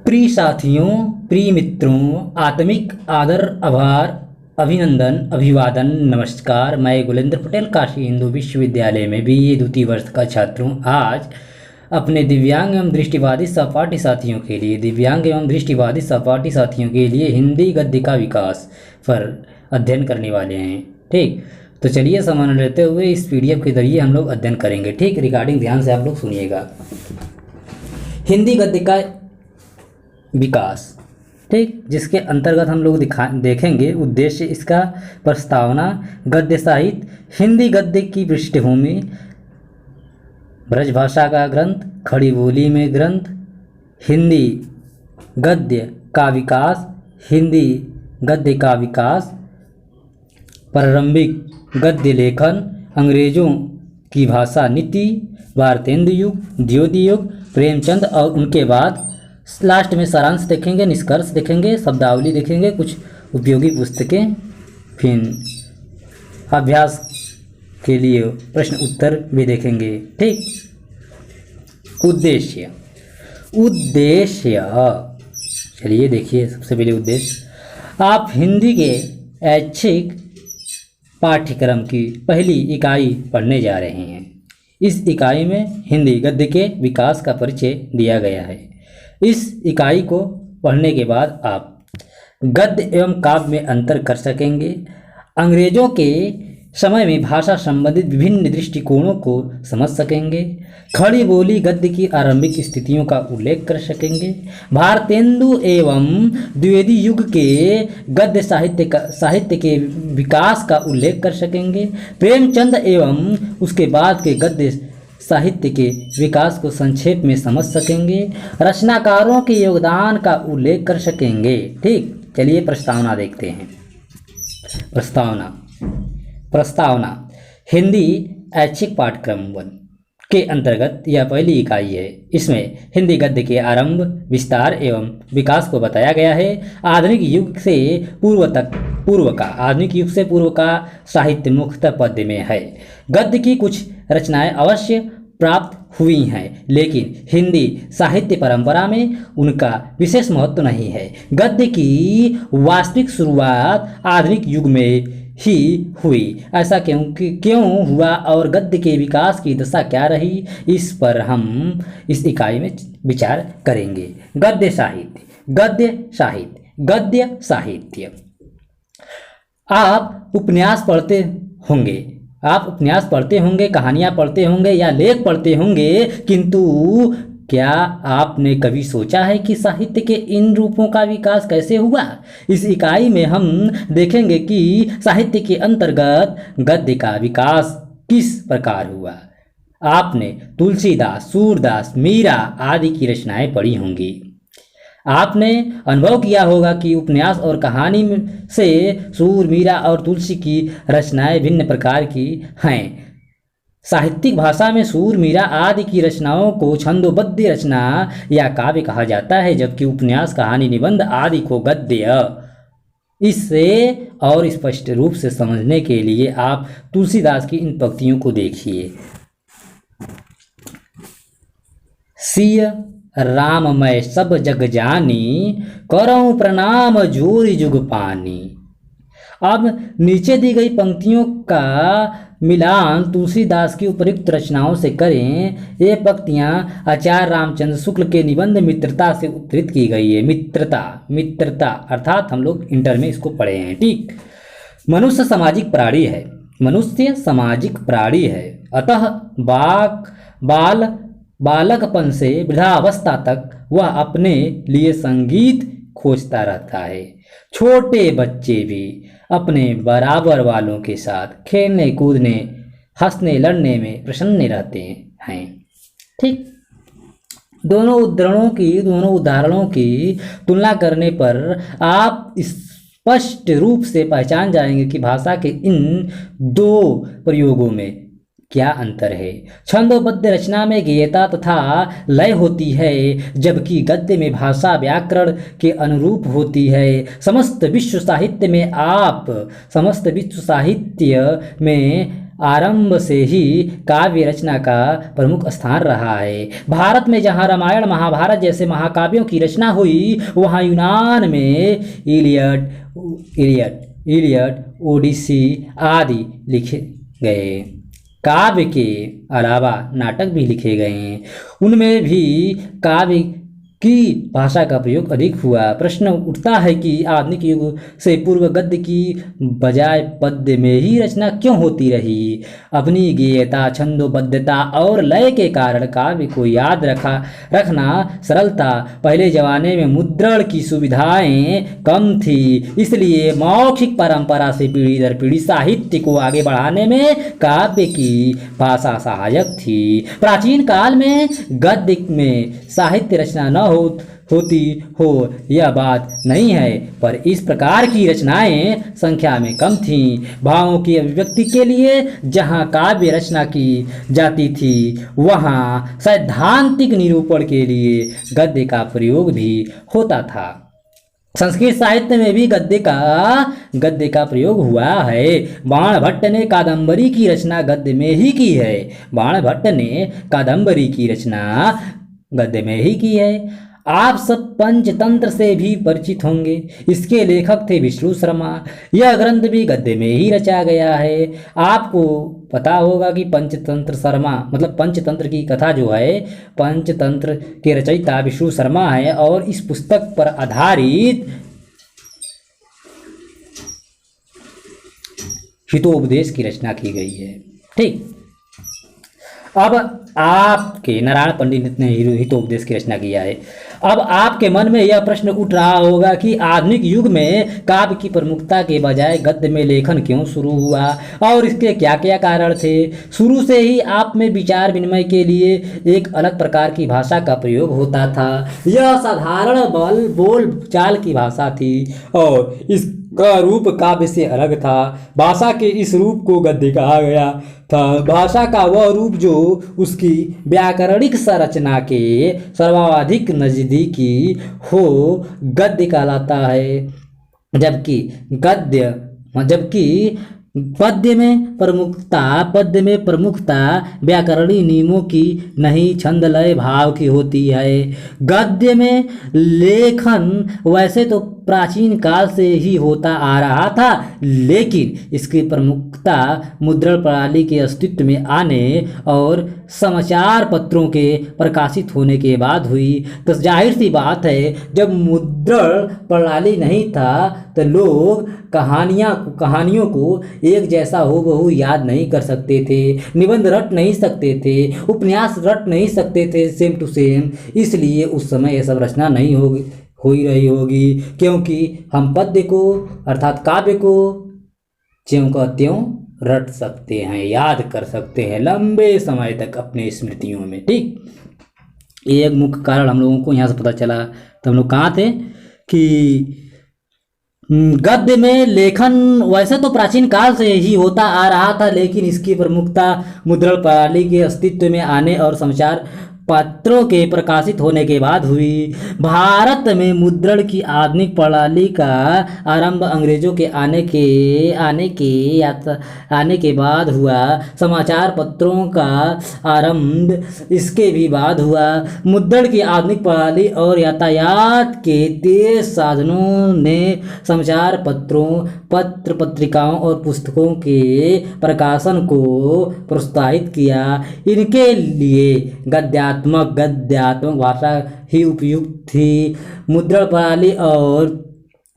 प्रिय साथियों, प्रिय मित्रों, आत्मिक आदर, आभार, अभिनंदन, अभिवादन, नमस्कार। मैं गुलेंद्र पटेल काशी हिंदू विश्वविद्यालय में बीए द्वितीय वर्ष का छात्र हूँ। आज अपने दिव्यांग एवं दृष्टिबाधित सहपाठी साथियों के लिए हिंदी गद्य का विकास पर अध्ययन करने वाले हैं। ठीक, तो चलिए सामान्य लेते हुए इस पीडीएफ के जरिए हम लोग अध्ययन करेंगे। ठीक, रिकॉर्डिंग ध्यान से आप लोग सुनिएगा। हिंदी गद्य का विकास, ठीक, जिसके अंतर्गत हम लोग देखेंगे उद्देश्य इसका, प्रस्तावना, गद्य साहित्य, हिंदी गद्य की पृष्ठभूमि, ब्रजभाषा का ग्रंथ, खड़ी बोली में ग्रंथ, हिंदी गद्य का विकास, हिंदी गद्य का विकास, प्रारंभिक गद्य लेखन, अंग्रेजों की भाषा नीति, भारतेंदु युग, द्वितीय युग, प्रेमचंद और उनके बाद लास्ट में सारांश देखेंगे, निष्कर्ष देखेंगे, शब्दावली देखेंगे, कुछ उपयोगी पुस्तकें, फिर अभ्यास के लिए प्रश्न उत्तर भी देखेंगे। ठीक, उद्देश्य चलिए देखिए। सबसे पहले उद्देश्य, आप हिंदी के ऐच्छिक पाठ्यक्रम की पहली इकाई पढ़ने जा रहे हैं। इस इकाई में हिंदी गद्य के विकास का परिचय दिया गया है। इस इकाई को पढ़ने के बाद आप गद्य एवं काव्य में अंतर कर सकेंगे, अंग्रेजों के समय में भाषा संबंधित विभिन्न दृष्टिकोणों को समझ सकेंगे, खड़ी बोली गद्य की आरंभिक स्थितियों का उल्लेख कर सकेंगे, भारतेंदु एवं द्वितीय युग के गद्य साहित्य के विकास का उल्लेख कर सकेंगे, प्रेमचंद एवं उसके बाद के गद्य साहित्य के विकास को संक्षेप में समझ सकेंगे, रचनाकारों के योगदान का उल्लेख कर सकेंगे। ठीक, चलिए प्रस्तावना देखते हैं। प्रस्तावना हिंदी ऐच्छिक पाठ्यक्रम 1 के अंतर्गत यह पहली इकाई है। इसमें हिंदी गद्य के आरंभ, विस्तार एवं विकास को बताया गया है। आधुनिक युग से पूर्व का साहित्य मुख्यतः पद्य में है। गद्य की कुछ रचनाएं अवश्य प्राप्त हुई हैं, लेकिन हिंदी साहित्य परंपरा में उनका विशेष महत्व नहीं है। गद्य की वास्तविक शुरुआत आधुनिक युग में ही हुई। ऐसा क्यों हुआ और गद्य के विकास की दशा क्या रही, इस पर हम इस इकाई में विचार करेंगे। गद्य साहित्य। आप उपन्यास पढ़ते होंगे, कहानियाँ पढ़ते होंगे या लेख पढ़ते होंगे, किंतु क्या आपने कभी सोचा है कि साहित्य के इन रूपों का विकास कैसे हुआ? इस इकाई में हम देखेंगे कि साहित्य के अंतर्गत गद्य का विकास किस प्रकार हुआ। आपने तुलसीदास, सूरदास, मीरा आदि की रचनाएं पढ़ी होंगी। आपने अनुभव किया होगा कि उपन्यास और कहानी से सूर, मीरा और तुलसी की रचनाएं भिन्न प्रकार की हैं। साहित्यिक भाषा में सूर, मीरा आदि की रचनाओं को छंदोबद्ध रचना या काव्य कहा जाता है, जबकि उपन्यास, कहानी, निबंध आदि को गद्य। इससे और स्पष्ट रूप से समझने के लिए आप तुलसीदास की इन पंक्तियों को देखिए। सिय राममय सब जग जानी, करऊं प्रणाम जोरी जुग पानी। अब नीचे दी गई पंक्तियों का मिलान तुलसीदास की उपयुक्त रचनाओं से करें। ये पंक्तियां आचार्य रामचंद्र शुक्ल के निबंध मित्रता से उद्धृत की गई है। मित्रता अर्थात हम लोग इंटर में इसको पढ़े हैं। ठीक, मनुष्य सामाजिक प्राणी है। अतः बालकपन से वृद्धावस्था तक वह अपने लिए संगीत खोजता रहता है। छोटे बच्चे भी अपने बराबर वालों के साथ खेलने, कूदने, हंसने, लड़ने में प्रसन्न रहते हैं। ठीक, दोनों उदाहरणों की तुलना करने पर आप स्पष्ट रूप से पहचान जाएंगे कि भाषा के इन दो प्रयोगों में क्या अंतर है। छंदोबद्ध रचना में गेयता तथा लय होती है, जबकि गद्य में भाषा व्याकरण के अनुरूप होती है। समस्त विश्व साहित्य में आरंभ से ही काव्य रचना का प्रमुख स्थान रहा है। भारत में जहाँ रामायण महाभारत जैसे महाकाव्यों की रचना हुई, वहाँ यूनान में इलियड, ओडिसी आदि लिखे गए। काव्य के अलावा नाटक भी लिखे गए हैं, उनमें भी काव्य की भाषा का प्रयोग अधिक हुआ। प्रश्न उठता है कि आधुनिक युग से पूर्व गद्य की बजाय पद्य में ही रचना क्यों होती रही। अपनी गेयता, छंदोबद्धता और लय के कारण काव्य को याद रखना सरल था। पहले जमाने में मुद्रण की सुविधाएं कम थी, इसलिए मौखिक परंपरा से पीढ़ी दर पीढ़ी साहित्य को आगे बढ़ाने में काव्य की भाषा सहायक थी। प्राचीन काल में गद्य में साहित्य रचना न होती हो यह बात नहीं है, पर इस प्रकार की रचनाएं संख्या में कम थीं। भावों की अभिव्यक्ति के लिए जहां काव्य रचना की जाती थी, वहां सैद्धांतिक निरूपण के लिए गद्य का प्रयोग भी होता था। संस्कृत साहित्य में भी गद्य का प्रयोग हुआ है। बाणभट्ट ने कादंबरी की रचना गद्य में ही की है। बाणभट्ट ने कादंबरी की रचना गद्य में ही की है। आप सब पंचतंत्र से भी परिचित होंगे। इसके लेखक थे विष्णु शर्मा। यह ग्रंथ भी गद्य में ही रचा गया है। आपको पता होगा कि पंचतंत्र शर्मा मतलब पंचतंत्र की कथा जो है, पंचतंत्र के रचयिता विष्णु शर्मा है और इस पुस्तक पर आधारित हितोपदेश की रचना की गई है। ठीक, अब आपके नारायण पंडित ने हितोपदेश की रचना किया है। अब आपके मन में यह प्रश्न उठ रहा होगा कि आधुनिक युग में काव्य की प्रमुखता के बजाय गद्य में लेखन क्यों शुरू हुआ और इसके क्या क्या कारण थे। शुरू से ही आप में विचार विनिमय के लिए एक अलग प्रकार की भाषा का प्रयोग होता था। यह साधारण बोल चाल की भाषा थी और इसका रूप काव्य से अलग था। भाषा के इस रूप को गद्य कहा गया था। भाषा का वह रूप जो उसकी व्याकरणिक संरचना के सर्वाधिक नजदीकी हो गद्य कहलाता है, जबकि पद्य में प्रमुखता व्याकरणीय नियमों की नहीं, छंद लय भाव की होती है। गद्य में लेखन वैसे तो प्राचीन काल से ही होता आ रहा था, लेकिन इसकी प्रमुखता मुद्रण प्रणाली के अस्तित्व में आने और समाचार पत्रों के प्रकाशित होने के बाद हुई। तो जाहिर सी बात है, जब मुद्रण प्रणाली नहीं था तो लोग कहानियों को एक जैसा हो याद नहीं कर सकते थे, निबंध रट नहीं सकते थे, उपन्यास रट नहीं सकते थे सेम टू सेम। इसलिए उस समय यह सब रचना नहीं हो ही रही होगी, क्योंकि हम पद्य को अर्थात काव्य को ज्यों का त्यों रट सकते हैं, याद कर सकते हैं लंबे समय तक अपने स्मृतियों में। ठीक, ये एक मुख्य कारण हम लोगों को यहाँ से पता चला। तो हम लोग कहाँ थे कि गद्य में लेखन वैसे तो प्राचीन काल से ही होता आ रहा था, लेकिन इसकी प्रमुखता मुद्रण प्रणाली के अस्तित्व में आने और समाचार पत्रों के प्रकाशित होने के बाद हुई। भारत में मुद्रण की आधुनिक प्रणाली का आरंभ अंग्रेजों के आने के बाद हुआ। समाचार पत्रों का आरंभ इसके भी बाद हुआ। मुद्रण की आधुनिक प्रणाली और यातायात के तेज साधनों ने समाचार पत्रों, पत्र पत्रिकाओं और पुस्तकों के प्रकाशन को प्रोत्साहित किया। इनके लिए गद्यात्मक भाषा ही उपयुक्त थी। मुद्रण प्रणाली और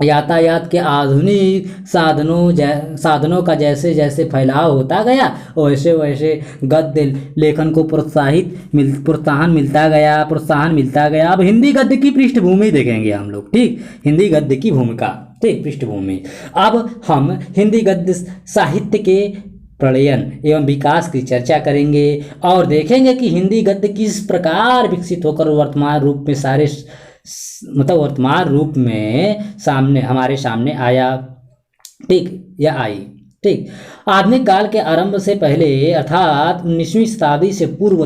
यातायात के आधुनिक साधनों का जैसे जैसे फैलाव होता गया, वैसे वैसे गद्य लेखन को प्रोत्साहन मिलता गया। अब हिंदी गद्य की पृष्ठभूमि देखेंगे हम लोग। ठीक, हिंदी गद्य की भूमिका, ठीक, पृष्ठभूमि। अब हम हिंदी गद्य साहित्य के प्रलयन एवं विकास की चर्चा करेंगे और देखेंगे कि हिंदी गद्य किस प्रकार विकसित होकर वर्तमान रूप में हमारे सामने आया। ठीक, या आई। ठीक, आधुनिक काल के आरंभ से पहले अर्थात 19वीं शताब्दी से पूर्व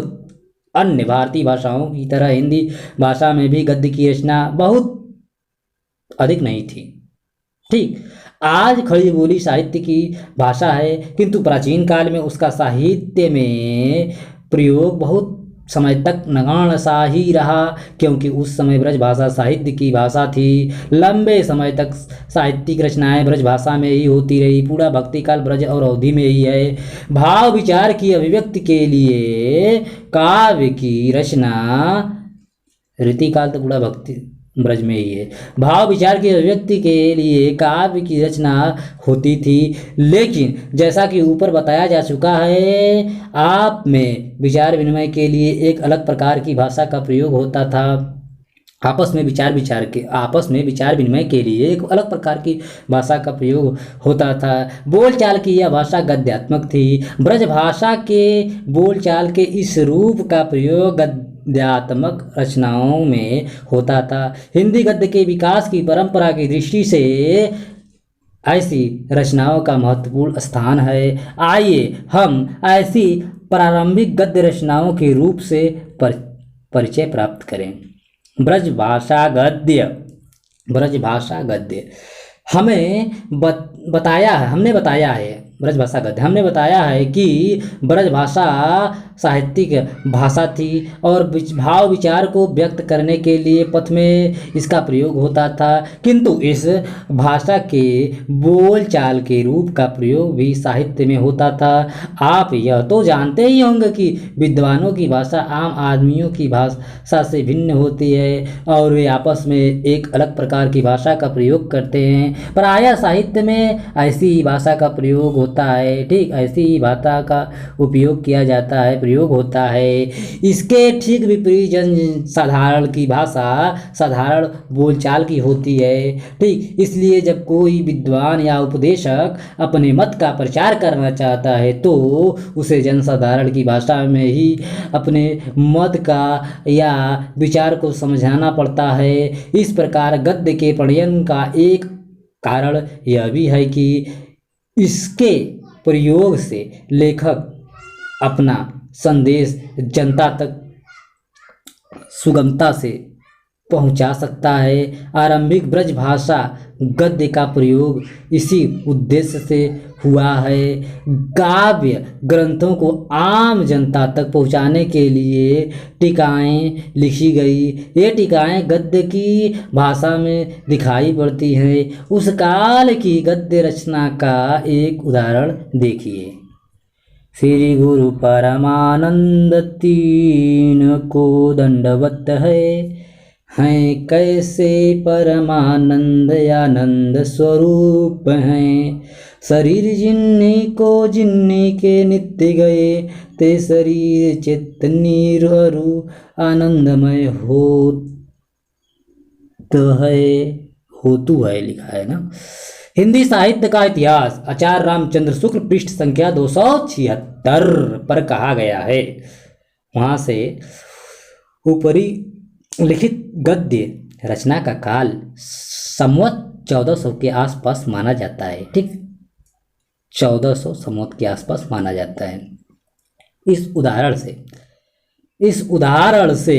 अन्य भारतीय भाषाओं की तरह हिंदी भाषा में भी गद्य की रचना बहुत अधिक नहीं थी। ठीक। आज खड़ी बोली साहित्य की भाषा है, किंतु प्राचीन काल में उसका साहित्य में प्रयोग बहुत समय तक नगण्य सा ही रहा, क्योंकि उस समय ब्रज भाषा साहित्य की भाषा थी। लंबे समय तक साहित्यिक रचनाएं ब्रज भाषा में ही होती रही। पूरा भक्ति काल ब्रज और अवधि में ही है। भाव विचार की अभिव्यक्ति के लिए काव्य की रचना, रीतिकाल तो पूरा भक्ति ब्रज में ही है। भाव विचार की अभिव्यक्ति के लिए काव्य की रचना होती थी, लेकिन जैसा कि ऊपर बताया जा चुका है, आप में विचार विनिमय के लिए एक अलग प्रकार की भाषा का प्रयोग होता था। आपस में विचार विनिमय के लिए एक अलग प्रकार की भाषा का प्रयोग होता था। बोलचाल की यह भाषा गद्यात्मक थी। ब्रज भाषा के बोलचाल के इस रूप का प्रयोग गद्यात्मक रचनाओं में होता था। हिंदी गद्य के विकास की परंपरा की दृष्टि से ऐसी रचनाओं का महत्वपूर्ण स्थान है। आइए हम ऐसी प्रारंभिक गद्य रचनाओं के रूप से परिचय प्राप्त करें। ब्रज भाषा गद्य हमने बताया है ब्रज भाषा गद्य हमने बताया है कि ब्रज भाषा साहित्यिक भाषा थी और भाव विचार को व्यक्त करने के लिए पथ में इसका प्रयोग होता था, किंतु इस भाषा के बोलचाल के रूप का प्रयोग भी साहित्य में होता था। आप यह तो जानते ही होंगे कि विद्वानों की भाषा आम आदमियों की भाषा से भिन्न होती है और वे आपस में एक अलग प्रकार की भाषा का प्रयोग करते हैं। प्रायः साहित्य में ऐसी ही भाषा का प्रयोग होता है। ठीक, ऐसी ही भाषा का उपयोग किया जाता है, प्रयोग होता है। इसके ठीक विपरीत जन साधारण की भाषा साधारण बोलचाल की होती है। ठीक, इसलिए जब कोई विद्वान या उपदेशक अपने मत का प्रचार करना चाहता है तो उसे जन साधारण की भाषा में ही अपने मत का या विचार को समझाना पड़ता है। इस प्रकार गद्य के प्रणयन का एक कारण यह भी है कि इसके प्रयोग से लेखक अपना संदेश जनता तक सुगमता से पहुंचा सकता है। आरंभिक ब्रज भाषा गद्य का प्रयोग इसी उद्देश्य से हुआ है। काव्य ग्रंथों को आम जनता तक पहुंचाने के लिए टीकाएं लिखी गई। ये टीकाएं गद्य की भाषा में दिखाई पड़ती हैं। उस काल की गद्य रचना का एक उदाहरण देखिए। श्री गुरु परमानंद तीन को दंडवत है, हैं कैसे परमानंद आनंद स्वरूप हैं। शरीर जिन्नी के नित्य गए, ते शरीर चित्त निरु आनंदमय होतु है लिखा है ना। हिंदी साहित्य का इतिहास आचार्य रामचंद्र शुक्ल पृष्ठ संख्या 276 पर कहा गया है। वहाँ से ऊपरी लिखित गद्य रचना का काल संवत 1400 के आसपास माना जाता है। ठीक, 1400 संवत के आसपास माना जाता है। इस उदाहरण से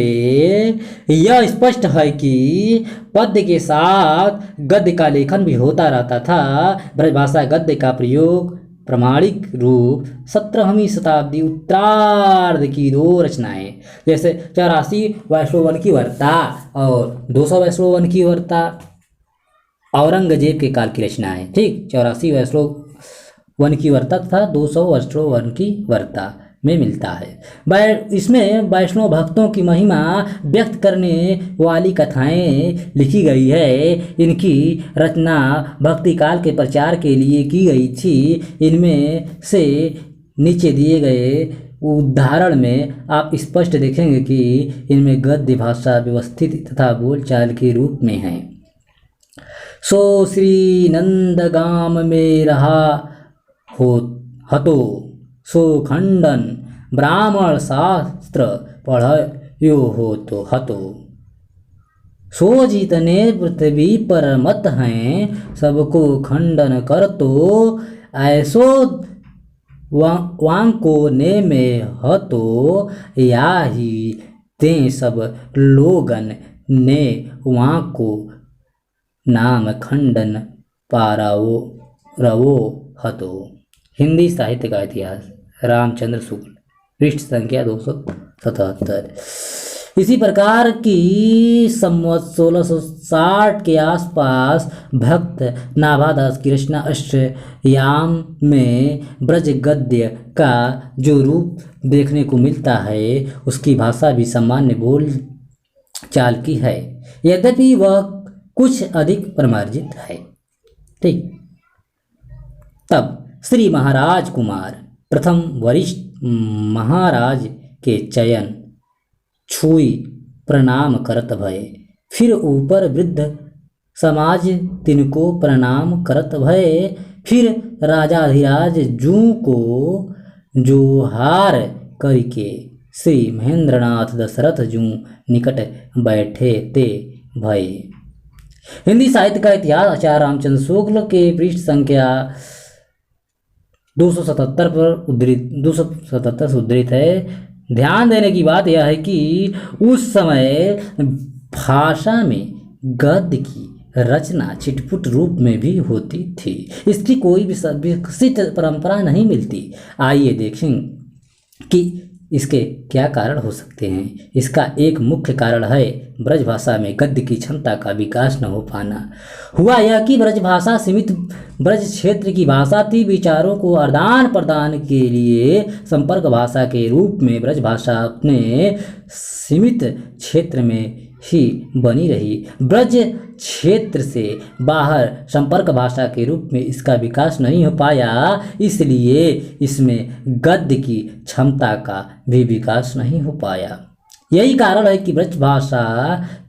यह स्पष्ट है कि पद्य के साथ गद्य का लेखन भी होता रहता था। ब्रजभाषा गद्य का प्रयोग प्रामाणिक रूप 17वीं शताब्दी उत्तरार्ध की दो रचनाएं, जैसे 84 वैष्णव वन की वार्ता और 200 वैष्णव वन की वार्ता, औरंगजेब के काल की रचनाएं। ठीक, 84 वैष्णव वन की वार्ता तथा 200 वैष्णव वन की वार्ता में मिलता है। इसमें वैष्णव भक्तों की महिमा व्यक्त करने वाली कथाएं लिखी गई है। इनकी रचना भक्ति काल के प्रचार के लिए की गई थी। इनमें से नीचे दिए गए उदाहरण में आप स्पष्ट देखेंगे कि इनमें गद्य भाषा व्यवस्थित तथा बोलचाल के रूप में है। सो श्री नंदगाम में रहा हतो, सो खंडन ब्राह्मण शास्त्र पढ़यो हो तो हतो। सो जितने पृथ्वी पर मत हैं, सबको खंडन कर तो ऐसो वांको ने में हतो। या ही ते सब लोगन ने वांको नाम खंडन पारावो रवो हतो। हिंदी साहित्य का इतिहास, रामचंद्र शुक्ल, पृष्ठ संख्या 277। इसी प्रकार की संवत 1660 के आसपास भक्त नाभादास की रचना अष्टयाम में ब्रज गद्य का जो रूप देखने को मिलता है, उसकी भाषा भी सामान्य बोल चाल की है, यद्यपि वह कुछ अधिक परिमार्जित है। ठीक। तब श्री महाराज कुमार प्रथम वरिष्ठ महाराज के चयन छुई प्रणाम करत भय, फिर ऊपर वृद्ध समाज तिनको प्रणाम करत भय, फिर राजाधिराज जू को जोहार करके श्री महेंद्रनाथ दशरथ जू निकट बैठे ते भय। हिंदी साहित्य का इतिहास आचार्य रामचंद्र शुक्ल के पृष्ठ संख्या 277 से उद्धृत है। ध्यान देने की बात यह है कि उस समय भाषा में गद्य की रचना छिटपुट रूप में भी होती थी, इसकी कोई विकसित परंपरा नहीं मिलती। आइए देखें कि इसके क्या कारण हो सकते हैं। इसका एक मुख्य कारण है ब्रज भाषा में गद्य की क्षमता का विकास न हो पाना। हुआ यह कि ब्रज भाषा सीमित ब्रज क्षेत्र की भाषा थी। विचारों को आदान प्रदान के लिए संपर्क भाषा के रूप में ब्रज भाषा अपने सीमित क्षेत्र में ही बनी रही। ब्रज क्षेत्र से बाहर संपर्क भाषा के रूप में इसका विकास नहीं हो पाया, इसलिए इसमें गद्य की क्षमता का भी विकास नहीं हो पाया। यही कारण है कि ब्रज भाषा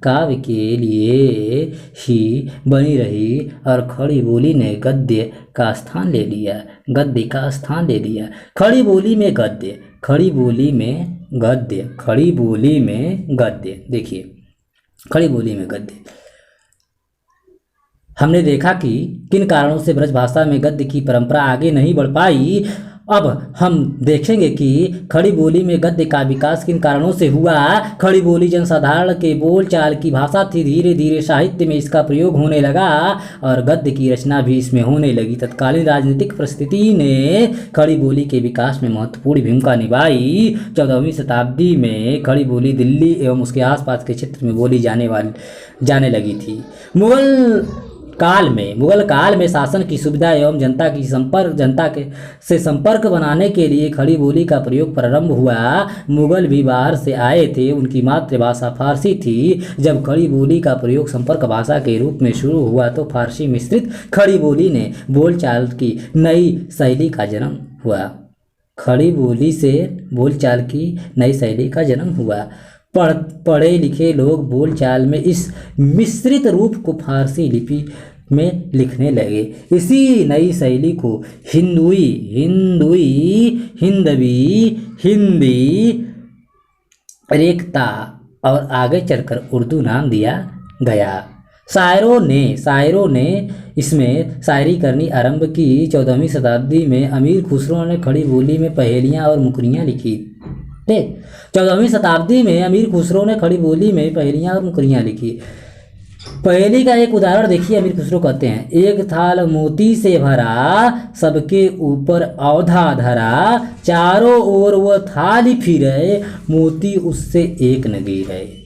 काव्य के लिए ही बनी रही और खड़ी बोली ने गद्य का स्थान ले लिया, गद्य का स्थान ले लिया। खड़ी बोली में गद्य, खड़ी बोली में गद्य, खड़ी बोली में गद्य। देखिए, खड़ी बोली में गद्य। हमने देखा कि किन कारणों से ब्रज भाषा में गद्य की परंपरा आगे नहीं बढ़ पाई। अब हम देखेंगे कि खड़ी बोली में गद्य का विकास किन कारणों से हुआ। खड़ी बोली जनसाधारण के बोलचाल की भाषा थी। धीरे धीरे साहित्य में इसका प्रयोग होने लगा और गद्य की रचना भी इसमें होने लगी। तत्कालीन राजनीतिक परिस्थिति ने खड़ी बोली के विकास में महत्वपूर्ण भूमिका निभाई। 14वीं शताब्दी में खड़ी बोली दिल्ली एवं उसके आसपास के क्षेत्र में बोली जाने लगी थी। मुगल काल में शासन की सुविधा एवं जनता से संपर्क बनाने के लिए खड़ी बोली का प्रयोग प्रारंभ हुआ। मुगल भी बाहर से आए थे, उनकी मातृभाषा फारसी थी। जब खड़ी बोली का प्रयोग संपर्क भाषा के रूप में शुरू हुआ तो फारसी मिश्रित खड़ी बोली ने बोलचाल की नई शैली का जन्म हुआ। खड़ी बोली से बोलचाल की नई शैली का जन्म हुआ। पढ़े लिखे लोग बोलचाल में इस मिश्रित रूप को फारसी लिपि में लिखने लगे। इसी नई शैली को हिंदवी, हिंदी, रेखता और आगे चलकर उर्दू नाम दिया गया। शायरों ने इसमें शायरी करनी आरंभ की। 14वीं शताब्दी में अमीर खुसरो ने खड़ी बोली में पहेलियाँ और मुकरियाँ लिखी। 14वीं शताब्दी में अमीर खुसरो ने खड़ी बोली में पहेलियाँ और मुकरियाँ लिखी। पहेली का एक उदाहरण देखिए। अमीर खुसरो कहते हैं, एक थाल मोती से भरा, सबके ऊपर औधा धरा, चारों ओर वह थाली फिरे, मोती उससे एक न गिरे।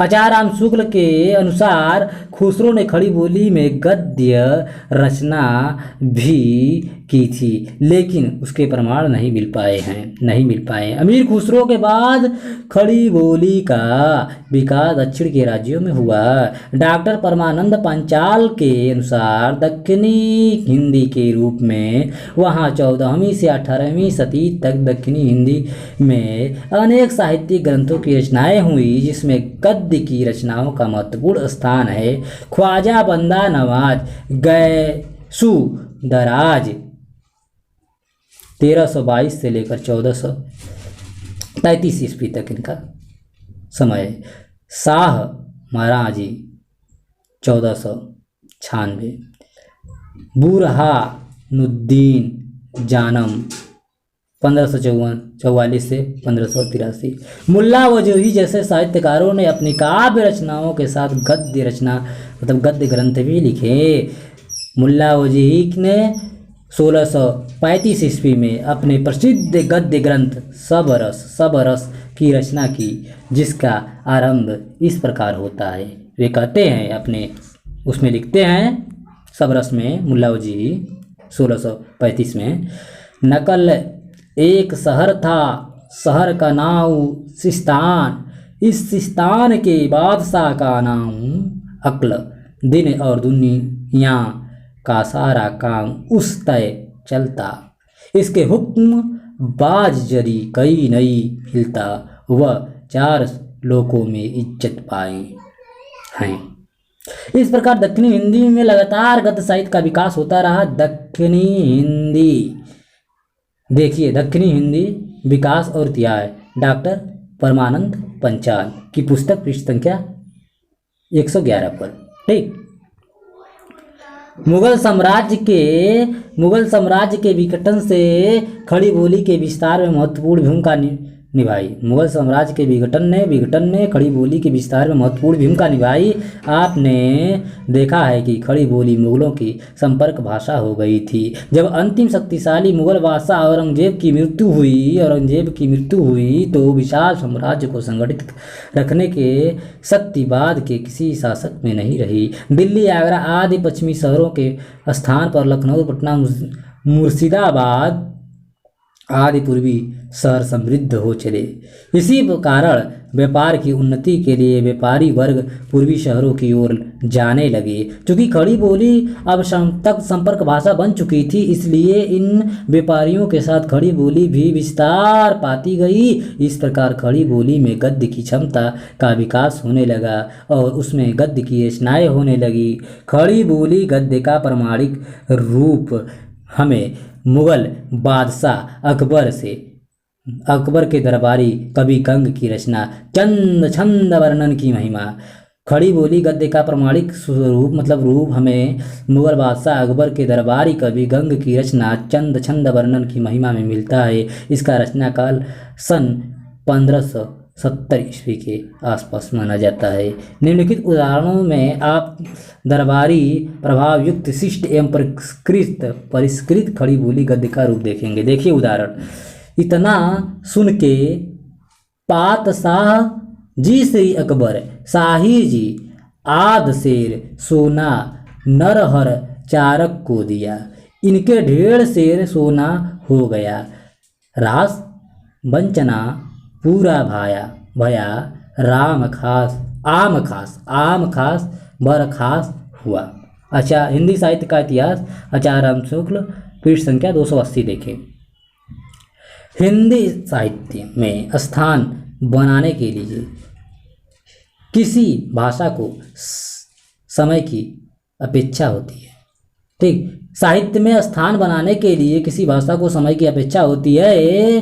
आचार्य राम शुक्ल के अनुसार खुसरो ने खड़ी बोली में गद्य रचना भी की थी, लेकिन उसके प्रमाण नहीं मिल पाए। अमीर खुसरो के बाद खड़ी बोली का विकास दक्षिण के राज्यों में हुआ। डॉक्टर परमानंद पांचाल के अनुसार दक्षिणी हिंदी के रूप में वहाँ 14वीं से 18वीं सदी तक दक्षिणी हिंदी में अनेक साहित्यिक ग्रंथों की रचनाएं हुई, जिसमें गद्य की रचनाओं का महत्वपूर्ण स्थान है। ख्वाजा बंदा नवाज गैसू दराज 1322 से लेकर 1433 ईस्वी तक इनका समय। शाह महाराजी 1496, बुरहानुद्दीन जानम 1544 से 1583। मुल्ला वजूही जैसे साहित्यकारों ने अपनी काव्य रचनाओं के साथ गद्य रचना मतलब गद्य ग्रंथ भी लिखे। मुल्ला वजीद ने 1635 ईस्वी में अपने प्रसिद्ध गद्य ग्रंथ सब रस की रचना की, जिसका आरंभ इस प्रकार होता है। वे कहते हैं, अपने उसमें लिखते हैं सब रस में, मुल्ला वजीद 1635 में, नकल एक शहर था, शहर का नाम सिस्तान, इस सिस्तान के बादशाह का नाम अक्ल, दिन और दुनिया का सारा काम उस तय चलता, इसके हुक्म बाज जरी कई नई हिलता, वह 4 लोकों में इज्जत पाए हैं। इस प्रकार दक्षिणी हिंदी में लगातार गद्य साहित्य का विकास होता रहा। दक्षिणी हिंदी, देखिए, दक्षिणी हिंदी विकास और इतिहास, डॉक्टर परमानंद पंचाल की पुस्तक, पृष्ठ संख्या 111 पर। ठीक। मुगल साम्राज्य के विघटन से खड़ी बोली के विस्तार में महत्वपूर्ण भूमिका निभाई। मुगल साम्राज्य के विघटन ने खड़ी बोली के विस्तार में महत्वपूर्ण भूमिका निभाई। आपने देखा है कि खड़ी बोली मुगलों की संपर्क भाषा हो गई थी। जब अंतिम शक्तिशाली मुगल बादशाह औरंगजेब की मृत्यु हुई तो विशाल साम्राज्य को संगठित रखने के शक्तिवाद के किसी शासक में नहीं रही। दिल्ली, आगरा आदि पश्चिमी शहरों के स्थान पर लखनऊ, पटना, मुर्शिदाबाद आदि पूर्वी शहर समृद्ध हो चले। इसी कारण व्यापार की उन्नति के लिए व्यापारी वर्ग पूर्वी शहरों की ओर जाने लगे। चूँकि खड़ी बोली अब तक संपर्क भाषा बन चुकी थी, इसलिए इन व्यापारियों के साथ खड़ी बोली भी विस्तार पाती गई। इस प्रकार खड़ी बोली में गद्य की क्षमता का विकास होने लगा और उसमें गद्य की रचनाएं होने लगी। खड़ी बोली गद्य का प्रमाणिक रूप हमें मुगल बादशाह अकबर के दरबारी कवि गंग की रचना चंद छंद वर्णन की महिमा। खड़ी बोली गद्य का प्रमाणिक रूप हमें मुगल बादशाह अकबर के दरबारी कवि गंग की रचना चंद छंद वर्णन की महिमा में मिलता है। इसका रचना काल सन 1570 ईस्वी के आसपास माना जाता है। निम्नलिखित उदाहरणों में आप दरबारी प्रभाव युक्त शिष्ट एवं परिष्कृत खड़ी बोली गद्य का रूप देखेंगे। देखिए उदाहरण, इतना सुन के पातशाह जी श्री अकबर शाही जी आध शेर सोना नरहर चारक को दिया, इनके 1.5 शेर सोना हो गया, रास वंचना पूरा भया आम खास बरखास हुआ। अच्छा, हिंदी साहित्य का इतिहास, आचार्य राम शुक्ल, पृष्ठ संख्या 280 देखें। हिंदी साहित्य में स्थान बनाने के लिए किसी भाषा को समय की अपेक्षा होती है। ठीक, साहित्य में स्थान बनाने के लिए किसी भाषा को समय की अपेक्षा होती है।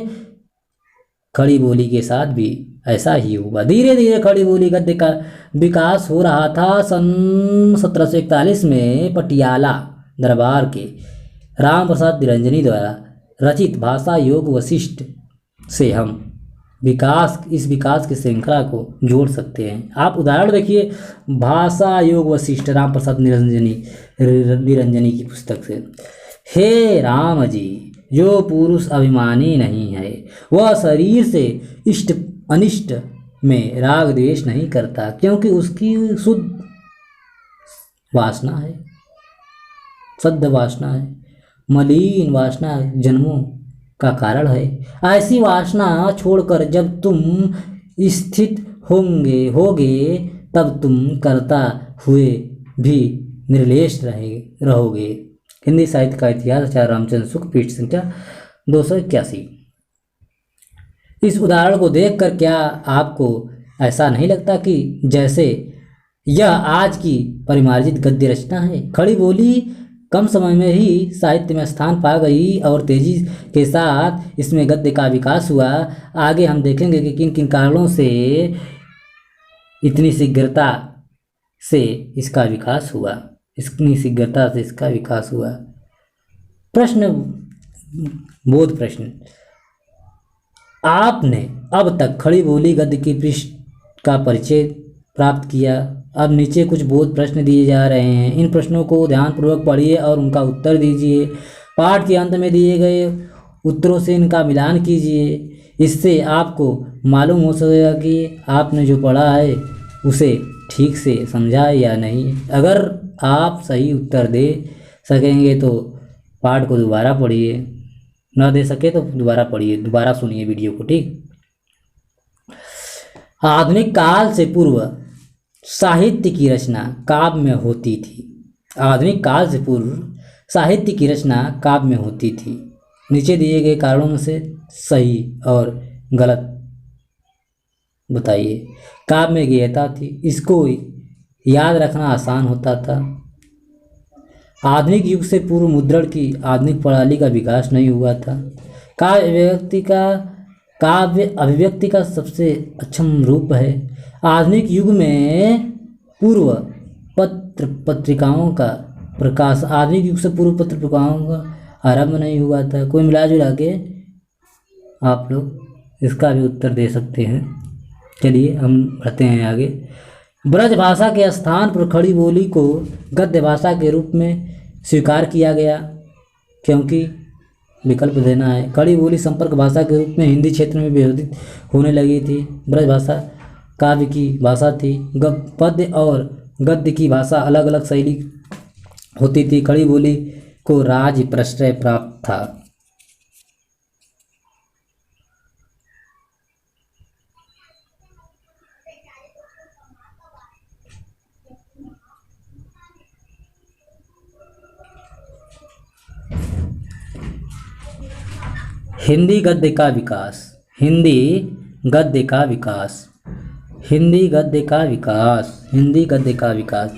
खड़ी बोली के साथ भी ऐसा ही हुआ। धीरे धीरे खड़ी बोली गद्य का विकास हो रहा था। सन 1741 में पटियाला दरबार के राम प्रसाद निरंजनी द्वारा रचित भाषा योग वशिष्ठ से हम इस विकास की श्रृंखला को जोड़ सकते हैं। आप उदाहरण देखिए, भाषा योग वशिष्ठ राम प्रसाद निरंजनी की पुस्तक से। हे राम जी, जो पुरुष अभिमानी नहीं है वह शरीर से इष्ट अनिष्ट में राग द्वेष नहीं करता, क्योंकि उसकी शुद्ध वासना है। मलिन वासना जन्मों का कारण है। ऐसी वासना छोड़कर जब तुम स्थित होगे तब तुम करता हुए भी निर्लेश रहोगे। हिंदी साहित्य का इतिहास, आचार्य रामचंद्र शुक्ल, पृष्ठ संख्या 281। इस उदाहरण को देखकर क्या आपको ऐसा नहीं लगता कि जैसे यह आज की परिमार्जित गद्य रचना है? खड़ी बोली कम समय में ही साहित्य में स्थान पा गई और तेजी के साथ इसमें गद्य का विकास हुआ। आगे हम देखेंगे कि किन किन कारणों से इतनी शीघ्रता से इसका विकास हुआ। बोध प्रश्न, आपने अब तक खड़ी बोली गद्य की पृष्ठ का परिचय प्राप्त किया अब नीचे कुछ बोध प्रश्न दिए जा रहे हैं। इन प्रश्नों को ध्यानपूर्वक पढ़िए और उनका उत्तर दीजिए। पाठ के अंत में दिए गए उत्तरों से इनका मिलान कीजिए। इससे आपको मालूम हो सकेगा कि आपने जो पढ़ा है उसे ठीक से समझा है या नहीं। अगर आप सही उत्तर दे सकेंगे तो पाठ को दोबारा पढ़िए, न दे सके तो दोबारा पढ़िए, दोबारा सुनिए वीडियो को, ठीक। आधुनिक काल से पूर्व साहित्य की रचना काव्य में होती थी। आधुनिक काल से पूर्व साहित्य की रचना काव्य में होती थी। नीचे दिए गए कारणों में से सही और गलत बताइए। काव्य में गेयता थी, इसको याद रखना आसान होता था। आधुनिक युग से पूर्व मुद्रण की आधुनिक प्रणाली का विकास नहीं हुआ था। काव्य अभिव्यक्ति का सबसे अक्षम रूप है। आधुनिक युग में पूर्व पत्रिकाओं का प्रकाश, आधुनिक युग से पूर्व पत्रिकाओं का आरंभ नहीं हुआ था। कोई मिला जुला के आप लोग इसका भी उत्तर दे सकते हैं। चलिए हम बढ़ते हैं आगे। ब्रज भाषा के स्थान पर खड़ी बोली को गद्य भाषा के रूप में स्वीकार किया गया, क्योंकि विकल्प देना है। खड़ी बोली संपर्क भाषा के रूप में हिंदी क्षेत्र में व्यवहृत होने लगी थी। ब्रज भाषा काव्य की भाषा थी। पद्य और गद्य की भाषा अलग अलग शैली होती थी। खड़ी बोली को राज प्रश्रय प्राप्त था। हिंदी गद्य का विकास। हिंदी गद्य का विकास। हिंदी गद्य का विकास। हिंदी गद्य का विकास।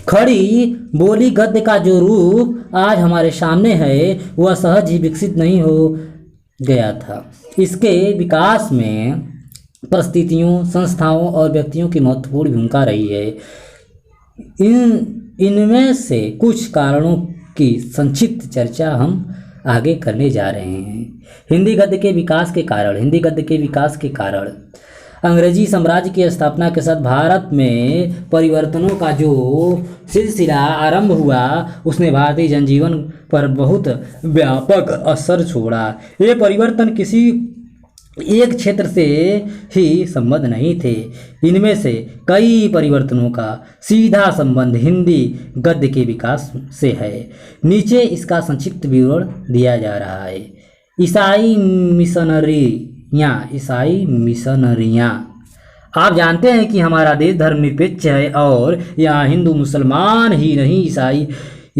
खड़ी बोली गद्य का जो रूप आज हमारे सामने है वह सहज ही विकसित नहीं हो गया था। इसके विकास में परिस्थितियों, संस्थाओं और व्यक्तियों की महत्वपूर्ण भूमिका रही है। इनमें से कुछ कारणों की संक्षिप्त चर्चा हम आगे करने जा रहे हैं। हिंदी गद्य के विकास के कारण। हिंदी गद्य के विकास के कारण अंग्रेजी साम्राज्य की स्थापना के साथ भारत में परिवर्तनों का जो सिलसिला आरंभ हुआ उसने भारतीय जनजीवन पर बहुत व्यापक असर छोड़ा। ये परिवर्तन किसी एक क्षेत्र से ही संबद्ध नहीं थे। इनमें से कई परिवर्तनों का सीधा संबंध हिंदी गद्य के विकास से है। नीचे इसका संक्षिप्त विवरण दिया जा रहा है। ईसाई मिशनरियाँ। आप जानते हैं कि हमारा देश धर्मनिरपेक्ष है और यहाँ हिंदू मुसलमान ही नहीं ईसाई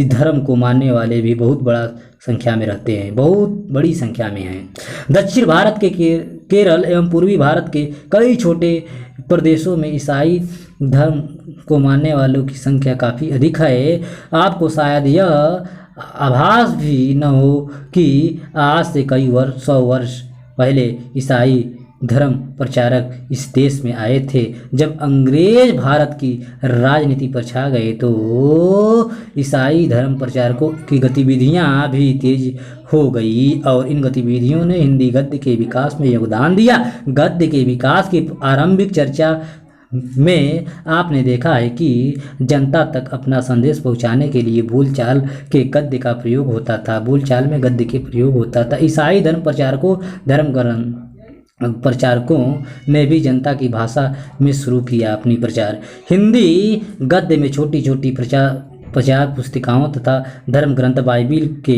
धर्म को मानने वाले भी बहुत बड़ा संख्या में रहते हैं, बहुत बड़ी संख्या में हैं। दक्षिण भारत के केरल एवं पूर्वी भारत के कई छोटे प्रदेशों में ईसाई धर्म को मानने वालों की संख्या काफ़ी अधिक है। आपको शायद यह आभास भी न हो कि आज से कई सौ वर्ष पहले ईसाई धर्म प्रचारक इस देश में आए थे। जब अंग्रेज भारत की राजनीति पर छा गए तो ईसाई धर्म प्रचारकों की गतिविधियां भी तेज हो गई और इन गतिविधियों ने हिंदी गद्य के विकास में योगदान दिया। गद्य के विकास की आरंभिक चर्चा में आपने देखा है कि जनता तक अपना संदेश पहुंचाने के लिए बोलचाल के गद्य का प्रयोग होता था। बोलचाल में गद्य के प्रयोग होता था। ईसाई प्रचारकों ने भी जनता की भाषा में शुरू किया अपनी प्रचार। हिंदी गद्य में छोटी छोटी प्रचार पुस्तिकाओं तथा धर्म ग्रंथ बाइबिल के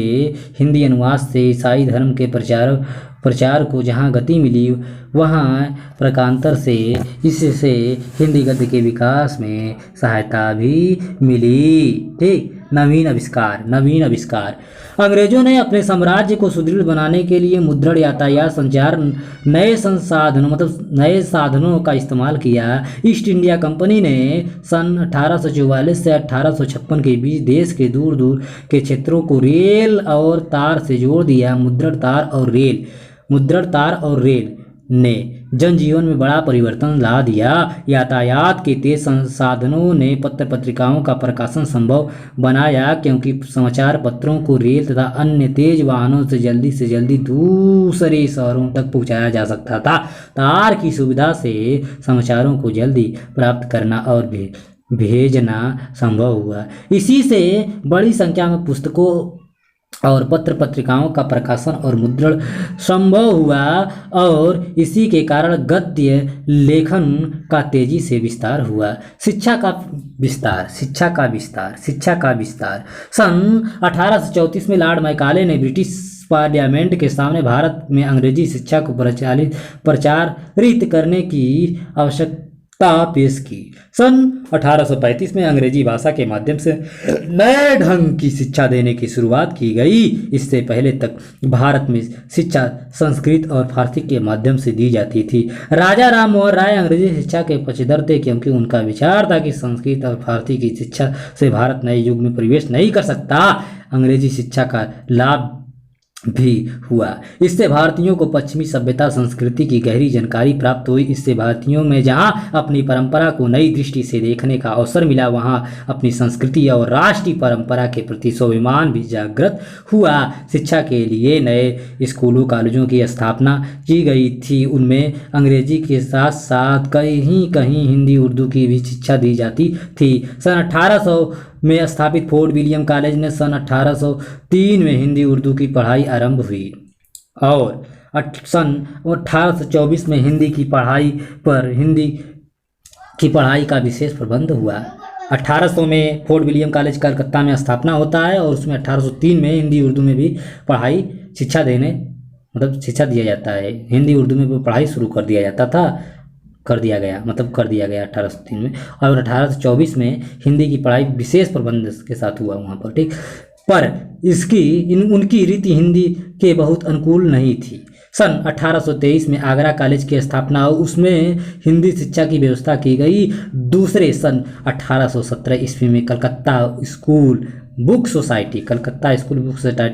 हिंदी अनुवाद से ईसाई धर्म के प्रचार को जहां गति मिली वहां प्रकारांतर से इससे हिंदी गद्य के विकास में सहायता भी मिली। ठीक। नवीन आविष्कार। अंग्रेजों ने अपने साम्राज्य को सुदृढ़ बनाने के लिए मुद्रण, यातायात, संचार, नए साधनों का इस्तेमाल किया। ईस्ट इंडिया कंपनी ने सन 1844 से 1856 के बीच देश के दूर दूर के क्षेत्रों को रेल और तार से जोड़ दिया। मुद्रण, तार और रेल ने जनजीवन में बड़ा परिवर्तन ला दिया। यातायात के तेज साधनों ने पत्र पत्रिकाओं का प्रकाशन संभव बनाया, क्योंकि समाचार पत्रों को रेल तथा अन्य तेज वाहनों से जल्दी दूसरे शहरों तक पहुंचाया जा सकता था। तार की सुविधा से समाचारों को जल्दी प्राप्त करना और भी भेजना संभव हुआ। इसी से बड़ी संख्या में पुस्तकों और पत्र पत्रिकाओं का प्रकाशन और मुद्रण संभव हुआ और इसी के कारण गद्य लेखन का तेजी से विस्तार हुआ। शिक्षा का विस्तार सन 1834 में लॉर्ड मैकाले ने ब्रिटिश पार्लियामेंट के सामने भारत में अंग्रेजी शिक्षा को प्रचारित करने की आवश्यकता पेश की। सन 1835 में अंग्रेजी भाषा के माध्यम से नए ढंग की शिक्षा देने की शुरुआत की गई। इससे पहले तक भारत में शिक्षा संस्कृत और फारसी के माध्यम से दी जाती थी। राजा राम मोहन राय अंग्रेजी शिक्षा के पक्षधर थे, क्योंकि उनका विचार था कि संस्कृत और फारसी की शिक्षा से भारत नए युग में प्रवेश नहीं कर सकता। अंग्रेजी शिक्षा का लाभ भी हुआ। इससे भारतीयों को पश्चिमी सभ्यता संस्कृति की गहरी जानकारी प्राप्त हुई। इससे भारतीयों में जहां अपनी परंपरा को नई दृष्टि से देखने का अवसर मिला, वहां अपनी संस्कृति और राष्ट्रीय परंपरा के प्रति स्वाभिमान भी जागृत हुआ। शिक्षा के लिए नए स्कूलों कॉलेजों की स्थापना की गई थी। उनमें अंग्रेजी के साथ साथ कहीं कहीं हिंदी उर्दू की भी शिक्षा दी जाती थी। सन 1800 में स्थापित फोर्ट विलियम कॉलेज ने सन 1803 में हिंदी उर्दू की पढ़ाई आरंभ हुई और सन 1824 में हिंदी की पढ़ाई का विशेष प्रबंध हुआ। 1800 में फोर्ट विलियम कॉलेज कलकत्ता में स्थापना होता है और उसमें 1803 में हिंदी उर्दू में भी शिक्षा दिया जाता है। हिंदी उर्दू में भी पढ़ाई शुरू कर दिया गया 1803 में, और 1824 में हिंदी की पढ़ाई विशेष प्रबंध के साथ हुआ वहाँ पर, ठीक। पर उनकी रीति हिंदी के बहुत अनुकूल नहीं थी। सन 1823 में आगरा कॉलेज की स्थापना हुई, उसमें हिंदी शिक्षा की व्यवस्था की गई। दूसरे सन 1817 ईस्वी में कलकत्ता स्कूल बुक सोसाइटी,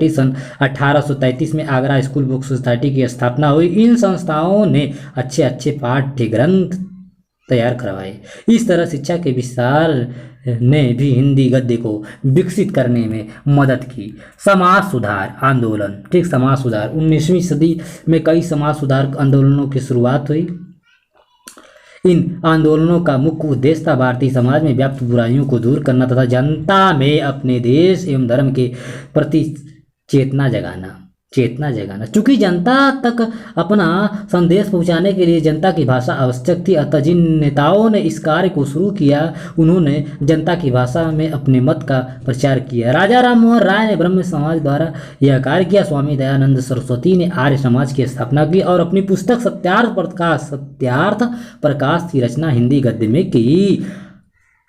सन 1833 में आगरा स्कूल बुक सोसाइटी की स्थापना हुई। इन संस्थाओं ने अच्छे पाठ्य ग्रंथ तैयार करवाए। इस तरह शिक्षा के विस्तार ने भी हिंदी गद्य को विकसित करने में मदद की। समाज सुधार आंदोलन, ठीक, समाज सुधार 19वीं सदी में कई समाज सुधार आंदोलनों की शुरुआत हुई। इन आंदोलनों का मुख्य उद्देश्य था भारतीय समाज में व्याप्त बुराइयों को दूर करना तथा जनता में अपने देश एवं धर्म के प्रति चेतना जगाना। चूंकि जनता तक अपना संदेश पहुंचाने के लिए जनता की भाषा आवश्यक थी, अतः जिन नेताओं ने इस कार्य को शुरू किया उन्होंने जनता की भाषा में अपने मत का प्रचार किया। राजा राम मोहन राय ने ब्रह्म समाज द्वारा यह कार्य किया। स्वामी दयानंद सरस्वती ने आर्य समाज की स्थापना की और अपनी पुस्तक सत्यार्थ प्रकाश की रचना हिंदी गद्य में की।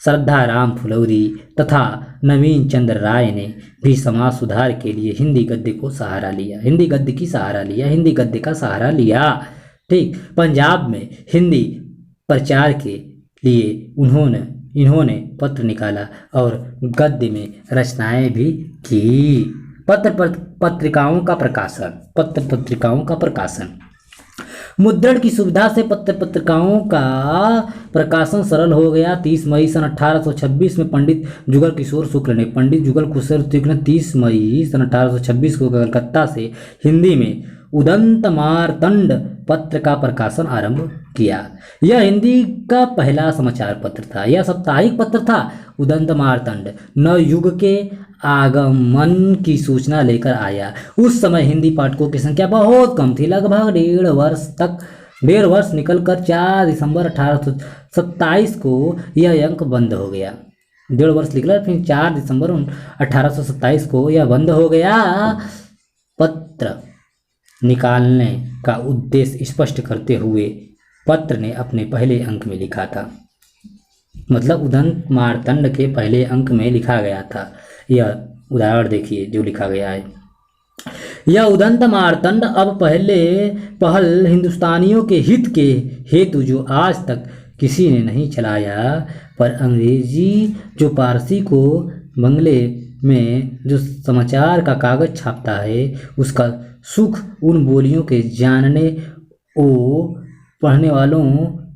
श्रद्धा राम फुलौरी तथा नवीन चंद्र राय ने भी समाज सुधार के लिए हिंदी गद्य का सहारा लिया, ठीक। पंजाब में हिंदी प्रचार के लिए इन्होंने पत्र निकाला और गद्य में रचनाएं भी की। पत्र पत्रिकाओं का प्रकाशन मुद्रण की सुविधा से पत्र पत्रिकाओं का प्रकाशन सरल हो गया। 30 मई सन 1826 में पंडित जुगल किशोर शुक्ल ने 30 मई सन 1826 को कलकत्ता से हिंदी में उदंत मार्तंड पत्र का प्रकाशन आरंभ किया। यह हिंदी का पहला समाचार पत्र था। यह साप्ताहिक पत्र था। उदंत मार्तंड नवयुग के आगमन की सूचना लेकर आया। उस समय हिंदी पाठकों की संख्या बहुत कम थी। लगभग डेढ़ वर्ष निकलकर 4 दिसंबर 1827 को यह अंक बंद हो गया। 1.5 वर्ष निकला, फिर 4 दिसंबर 1827 को यह बंद हो गया। पत्र निकालने का उद्देश्य स्पष्ट करते हुए पत्र ने अपने पहले अंक में लिखा था, मतलब उदंत मार्तंड के पहले अंक में लिखा गया था। यह उदाहरण देखिए जो लिखा गया है। यह उदंत मार्तंड अब पहल हिंदुस्तानियों के हित के हेतु जो आज तक किसी ने नहीं चलाया, पर अंग्रेजी जो पारसी को बंगले में जो समाचार का कागज छापता है, उसका सुख उन बोलियों के जानने और पढ़ने वालों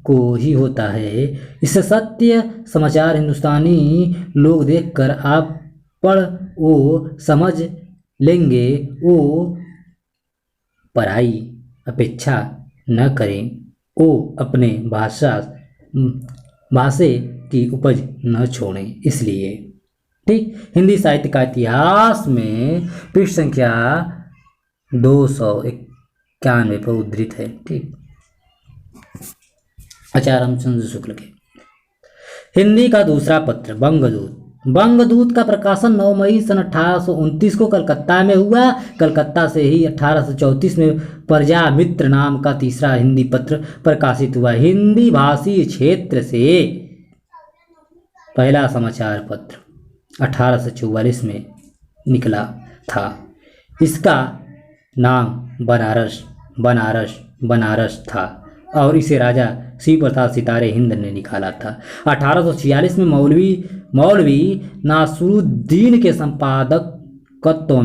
को ही होता है। इससे सत्य समाचार हिंदुस्तानी लोग देखकर आप पढ़ वो समझ लेंगे, वो पढ़ाई अपेक्षा न करें, वो अपने भाषा की उपज न छोड़ें। इसलिए ठीक, हिंदी साहित्य का इतिहास में पृष्ठ संख्या 291 पर उद्धृत है। ठीक, आचार्य रामचंद्र शुक्ल के। हिंदी का दूसरा पत्र बंगदूत। बंगदूत का प्रकाशन 9 मई सन 1829 को कलकत्ता में हुआ। कलकत्ता से ही 1834 में प्रजामित्र नाम का तीसरा हिंदी पत्र प्रकाशित हुआ। हिंदी भाषी क्षेत्र से पहला समाचार पत्र 1844 में निकला था। इसका नाम बनारस था और इसे राजा शिव प्रताप सितारे हिंद ने निकाला था। 1846 में मौलवी नासरुद्दीन के संपादकत्व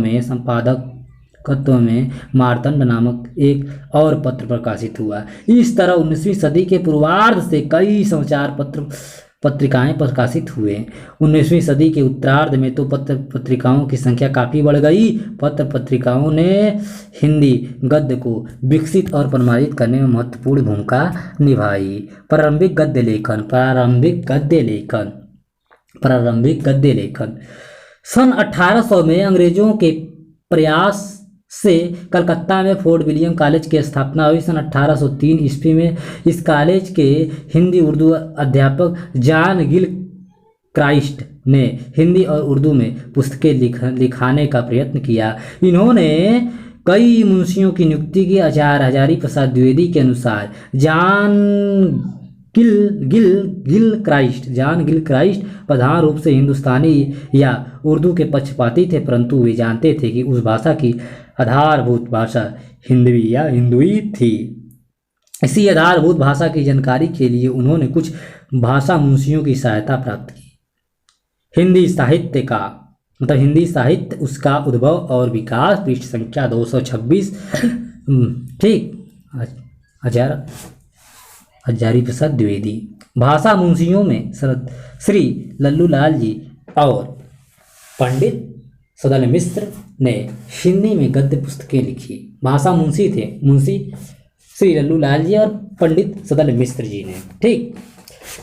में मार्तंड नामक एक और पत्र प्रकाशित हुआ। इस तरह 19वीं सदी के पूर्वार्ध से कई समाचार पत्रिकाएं प्रकाशित हुए। 19वीं सदी के उत्तरार्ध में तो पत्रिकाओं की संख्या काफ़ी बढ़ गई। पत्रिकाओं ने हिंदी गद्य को विकसित और प्रमाणित करने में महत्वपूर्ण भूमिका निभाई। प्रारंभिक गद्य लेखन सन 1800 में अंग्रेजों के प्रयास से कलकत्ता में फोर्ट विलियम कॉलेज की स्थापना हुई। सन 1803 ईस्वी में इस कॉलेज के हिंदी उर्दू अध्यापक जॉन गिल क्राइस्ट ने हिंदी और उर्दू में पुस्तकें लिखाने का प्रयत्न किया। इन्होंने कई मुंशियों की नियुक्ति की। आचार्य हजारी प्रसाद द्विवेदी के अनुसार जॉन गिल क्राइस्ट प्रधान रूप से हिंदुस्तानी या उर्दू के पक्षपाती थे, परंतु वे जानते थे कि उस भाषा की आधारभूत भाषा हिंदुई थी। इसी आधारभूत भाषा की जानकारी के लिए उन्होंने कुछ भाषा मुंशियों की सहायता प्राप्त की। हिंदी साहित्य उसका उद्भव और विकास, पृष्ठ संख्या 226। ठीक, हजारी प्रसाद द्विवेदी। भाषा मुंशियों में श्री लल्लूलाल जी और पंडित सदल मिश्र ने हिंदी में गद्य पुस्तकें लिखी। भाषा मुंशी थे श्री लल्लूलाल जी और पंडित सदल मिश्र जी ने। ठीक,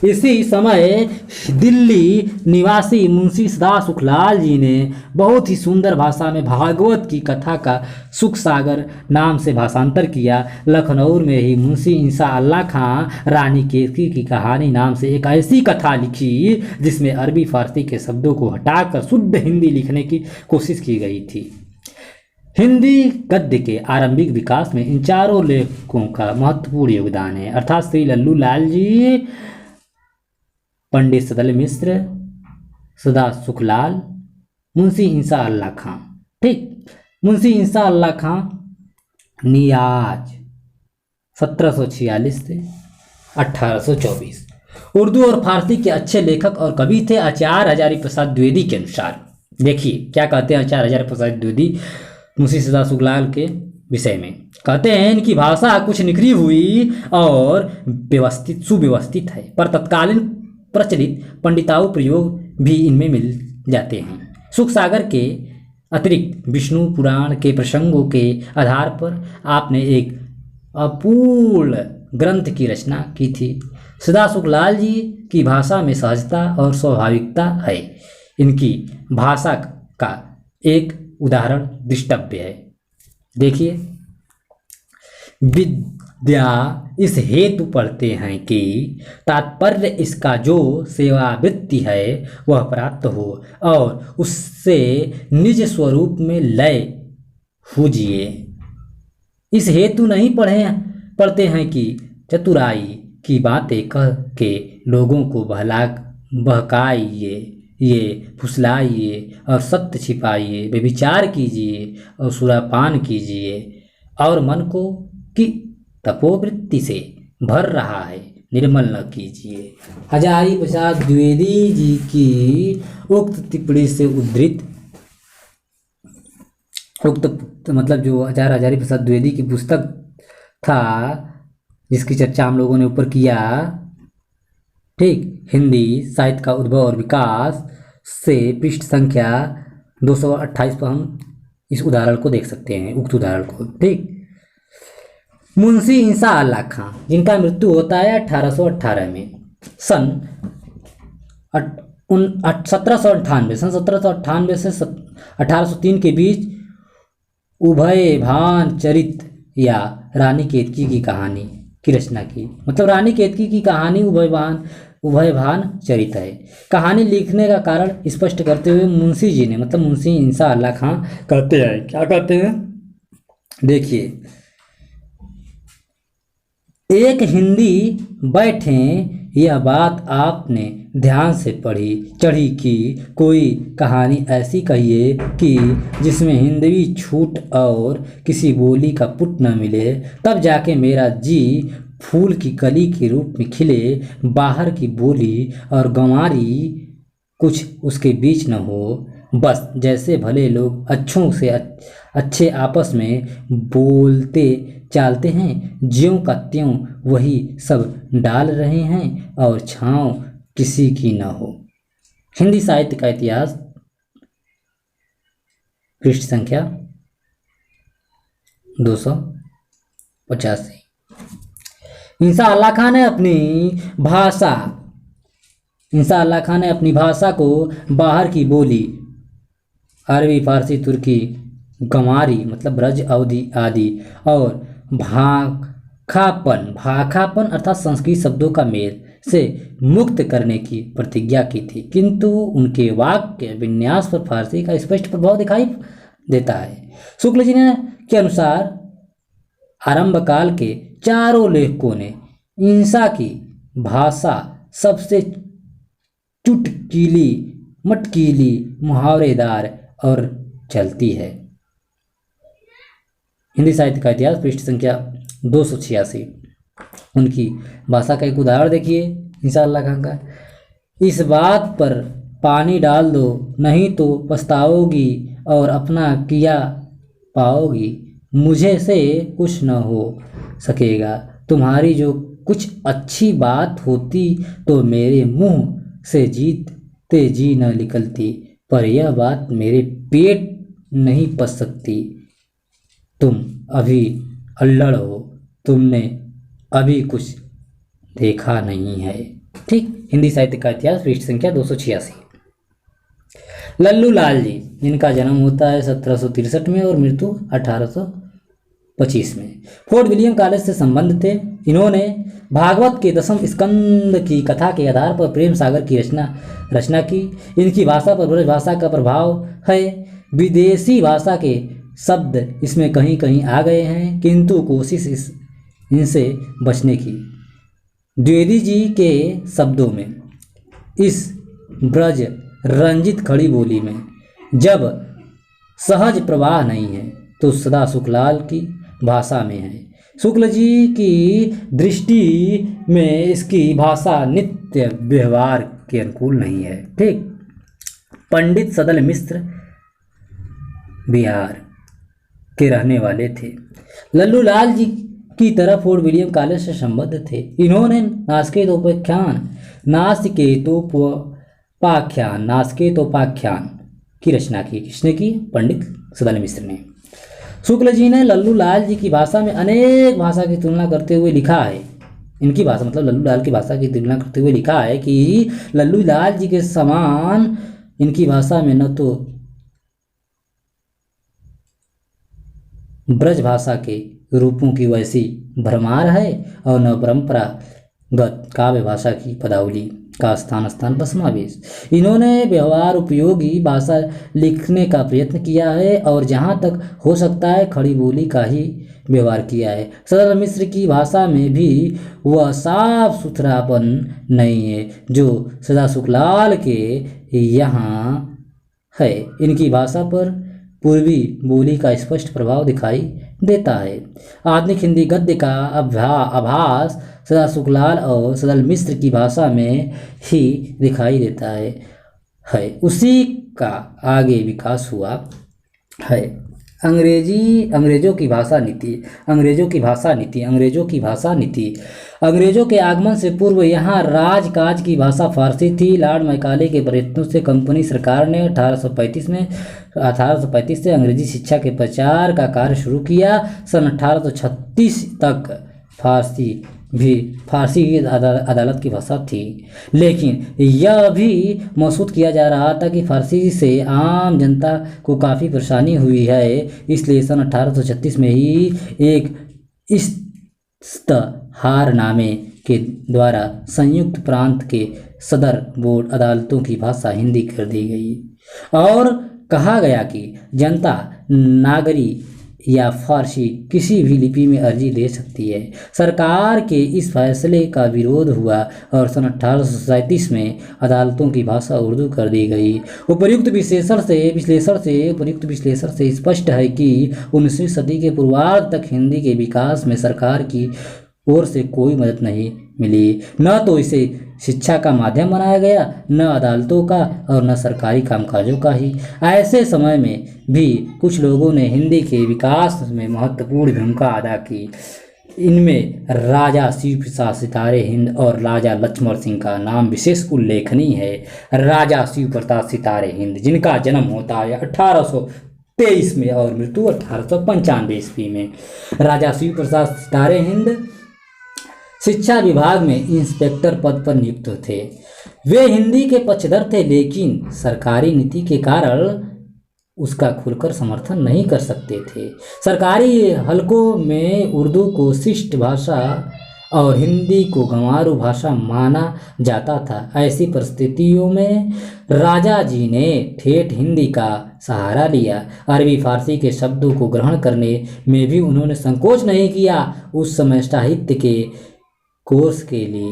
इसी समय दिल्ली निवासी मुंशी सदा सुखलाल जी ने बहुत ही सुंदर भाषा में भागवत की कथा का सुख सागर नाम से भाषांतर किया। लखनऊ में ही मुंशी इंसा अल्लाह खां रानी केसरी की कहानी नाम से एक ऐसी कथा लिखी जिसमें अरबी फारसी के शब्दों को हटाकर शुद्ध हिंदी लिखने की कोशिश की गई थी। हिंदी गद्य के आरंभिक विकास में इन चारों लेखकों का महत्वपूर्ण योगदान है, अर्थात श्री लल्लूलाल जी, पंडित सदल मिश्र, सदा सुखलाल, मुंशी इंसा अल्लाह खां। ठीक, मुंशी इंसा अल्लाह खां नियाज 1746 से 1824 उर्दू और फारसी के अच्छे लेखक और कवि थे। आचार्य हजारी प्रसाद द्विवेदी के अनुसार देखिए क्या कहते हैं आचार्य हजारी प्रसाद द्विवेदी मुंशी सदा सुखलाल के विषय में। कहते हैं इनकी भाषा कुछ निखरी हुई और सुव्यवस्थित है, पर तत्कालीन प्रचलित पंडिताऊ प्रयोग भी इनमें मिल जाते हैं। सुख सागर के अतिरिक्त विष्णु पुराण के प्रसंगों के आधार पर आपने एक अपूर्ण ग्रंथ की रचना की थी। सदा सुखलाल जी की भाषा में सहजता और स्वाभाविकता है। इनकी भाषा का एक उदाहरण दृष्टव्य है। देखिए, विद्या इस हेतु पढ़ते हैं कि तात्पर्य इसका जो सेवावृत्ति है वह प्राप्त हो और उससे निज स्वरूप में लय हुजिए। इस हेतु नहीं पढ़ते हैं कि चतुराई की बातें कह के लोगों को बहकाइए, ये फुसलाइए और सत्य छिपाइए, व्यभिचार कीजिए और सुरापान कीजिए और मन को कि तपोवृत्ति से भर रहा है निर्मल न कीजिए। हजारी प्रसाद द्विवेदी जी की उक्त टिप्पणी से उद्धृत मतलब जो आचार्य हजारी प्रसाद द्विवेदी की पुस्तक था जिसकी चर्चा हम लोगों ने ऊपर किया, ठीक, हिंदी साहित्य का उद्भव और विकास से पृष्ठ संख्या 228 पर हम इस उदाहरण को देख सकते हैं, उक्त उदाहरण को। ठीक, मुंशी इंसा अल्लाह खां जिनका मृत्यु होता है 1818 में, सन 1798 सन 1798 से 1803 के बीच उभयभान चरित या रानी केतकी की कहानी की रचना की। मतलब रानी केतकी की कहानी उभयभान चरित है। कहानी लिखने का कारण स्पष्ट करते हुए मुंशी जी ने, मतलब मुंशी इंसा अल्लाह खां कहते हैं, क्या कहते हैं देखिए, एक हिंदी बैठे यह बात आपने ध्यान से चढ़ी कि कोई कहानी ऐसी कहिए कि जिसमें हिंदवी छूट और किसी बोली का पुट न मिले, तब जाके मेरा जी फूल की कली के रूप में खिले। बाहर की बोली और गंवारी कुछ उसके बीच न हो, बस जैसे भले लोग अच्छों से अच्छे आपस में बोलते चालते हैं, ज्यों का त्यों वही सब डाल रहे हैं और छांव किसी की न हो। हिंदी साहित्य का इतिहास, पृष्ठ संख्या 285। इंसा अल्लाह खां ने अपनी भाषा को बाहर की बोली, अरबी, फारसी, तुर्की, गंवारी मतलब ब्रज अवधि आदि और भाखापन अर्थात संस्कृत शब्दों का मेल से मुक्त करने की प्रतिज्ञा की थी, किंतु उनके वाक्य विन्यास पर फारसी का स्पष्ट प्रभाव दिखाई देता है। शुक्ल जी के अनुसार आरंभ काल के चारों लेखकों ने इंसा की भाषा सबसे चुटकीली, मटकीली, मुहावरेदार और चलती है। हिंदी साहित्य का इतिहास, पृष्ठ संख्या 286। उनकी भाषा का एक उदाहरण देखिए इंसा अल्लाह खां का, इस बात पर पानी डाल दो नहीं तो पछताओगी और अपना किया पाओगी, मुझे से कुछ न हो सकेगा, तुम्हारी जो कुछ अच्छी बात होती तो मेरे मुंह से जीते जी न निकलती, पर यह बात मेरे पेट नहीं पच सकती, तुम अभी अल्लड़ हो, तुमने अभी कुछ देखा नहीं है। ठीक, हिंदी साहित्य का इतिहास, पृष्ठ संख्या 286। लल्लू लाल जी, जिनका जन्म होता है 1763 में और मृत्यु 1825 में, फोर्ट विलियम कॉलेज से संबंध थे। इन्होंने भागवत के 10वें स्कंद की कथा के आधार पर प्रेम सागर की रचना की। इनकी भाषा पर ब्रज भाषा का प्रभाव है। विदेशी भाषा के शब्द इसमें कहीं कहीं आ गए हैं, किंतु कोशिश इनसे बचने की। द्विवेदी जी के शब्दों में इस ब्रज रंजित खड़ी बोली में जब सहज प्रवाह नहीं है तो सदा सुखलाल की भाषा में है। शुक्ल जी की दृष्टि में इसकी भाषा नित्य व्यवहार के अनुकूल नहीं है। ठीक, पंडित सदल मिश्र बिहार के रहने वाले थे। लल्लू लाल जी की तरह फोर्ट विलियम कॉलेज से संबद्ध थे। इन्होंने नास्केतोपाख्यान की रचना की। किसने की? पंडित सदल मिश्र ने। शुक्ल जी ने लल्लू लाल जी की भाषा में अनेक भाषा की तुलना करते हुए लिखा है, इनकी भाषा मतलब लल्लू लाल की भाषा की तुलना करते हुए लिखा है कि लल्लू लाल जी के समान इनकी भाषा में न तो ब्रज भाषा के रूपों की वैसी भरमार है और न परंपरागत काव्य भाषा की पदावली का स्थान पर समावेश। इन्होंने व्यवहार उपयोगी भाषा लिखने का प्रयत्न किया है और जहाँ तक हो सकता है खड़ी बोली का ही व्यवहार किया है। सदल मिश्र की भाषा में भी वह साफ सुथरापन नहीं है जो सदा सुखलाल के यहाँ है। इनकी भाषा पर पूर्वी बोली का स्पष्ट प्रभाव दिखाई देता है। आधुनिक हिंदी गद्य का आभास सदा सुखलाल और सदल मिश्र की भाषा में ही दिखाई देता है। उसी का आगे विकास हुआ है। अंग्रेजों की भाषा नीति। अंग्रेजों के आगमन से पूर्व यहाँ राजकाज की भाषा फारसी थी। लॉर्ड मैकाले के प्रयत्नों से कंपनी सरकार ने 1835 से अंग्रेजी शिक्षा के प्रचार का कार्य शुरू किया। सन 1836 तक फारसी भी फारसी की अदालत की भाषा थी, लेकिन यह भी महसूस किया जा रहा था कि फारसी से आम जनता को काफ़ी परेशानी हुई है। इसलिए सन 1836 में ही एक इश्तहारनामे के द्वारा संयुक्त प्रांत के सदर बोर्ड अदालतों की भाषा हिंदी कर दी गई और कहा गया कि जनता नागरी या फारसी किसी भी लिपि में अर्जी दे सकती है। सरकार के इस फैसले का विरोध हुआ और सन 1837 में अदालतों की भाषा उर्दू कर दी गई। उपर्युक्त विश्लेषण से स्पष्ट है कि 19वीं सदी के पूर्वार्ध तक हिंदी के विकास में सरकार की ओर से कोई मदद नहीं मिली। न तो इसे शिक्षा का माध्यम बनाया गया, न अदालतों का और न सरकारी कामकाजों का ही। ऐसे समय में भी कुछ लोगों ने हिंदी के विकास में महत्वपूर्ण भूमिका अदा की। इनमें राजा शिव प्रसाद सितारे हिंद और राजा लक्ष्मण सिंह का नाम विशेष उल्लेखनीय है। राजा शिव प्रसाद सितारे हिंद, जिनका जन्म होता है 1823 में और मृत्यु 1895 ईस्वी में। राजा शिव प्रसाद सितारे हिंद शिक्षा विभाग में इंस्पेक्टर पद पर नियुक्त थे। वे हिंदी के पक्षधर थे, लेकिन सरकारी नीति के कारण उसका खुलकर समर्थन नहीं कर सकते थे। सरकारी हलकों में उर्दू को शिष्ट भाषा और हिंदी को गंवारू भाषा माना जाता था। ऐसी परिस्थितियों में राजा जी ने ठेठ हिंदी का सहारा लिया। अरबी फारसी के शब्दों को ग्रहण करने में भी उन्होंने संकोच नहीं किया। उस समय साहित्य के कोर्स के लिए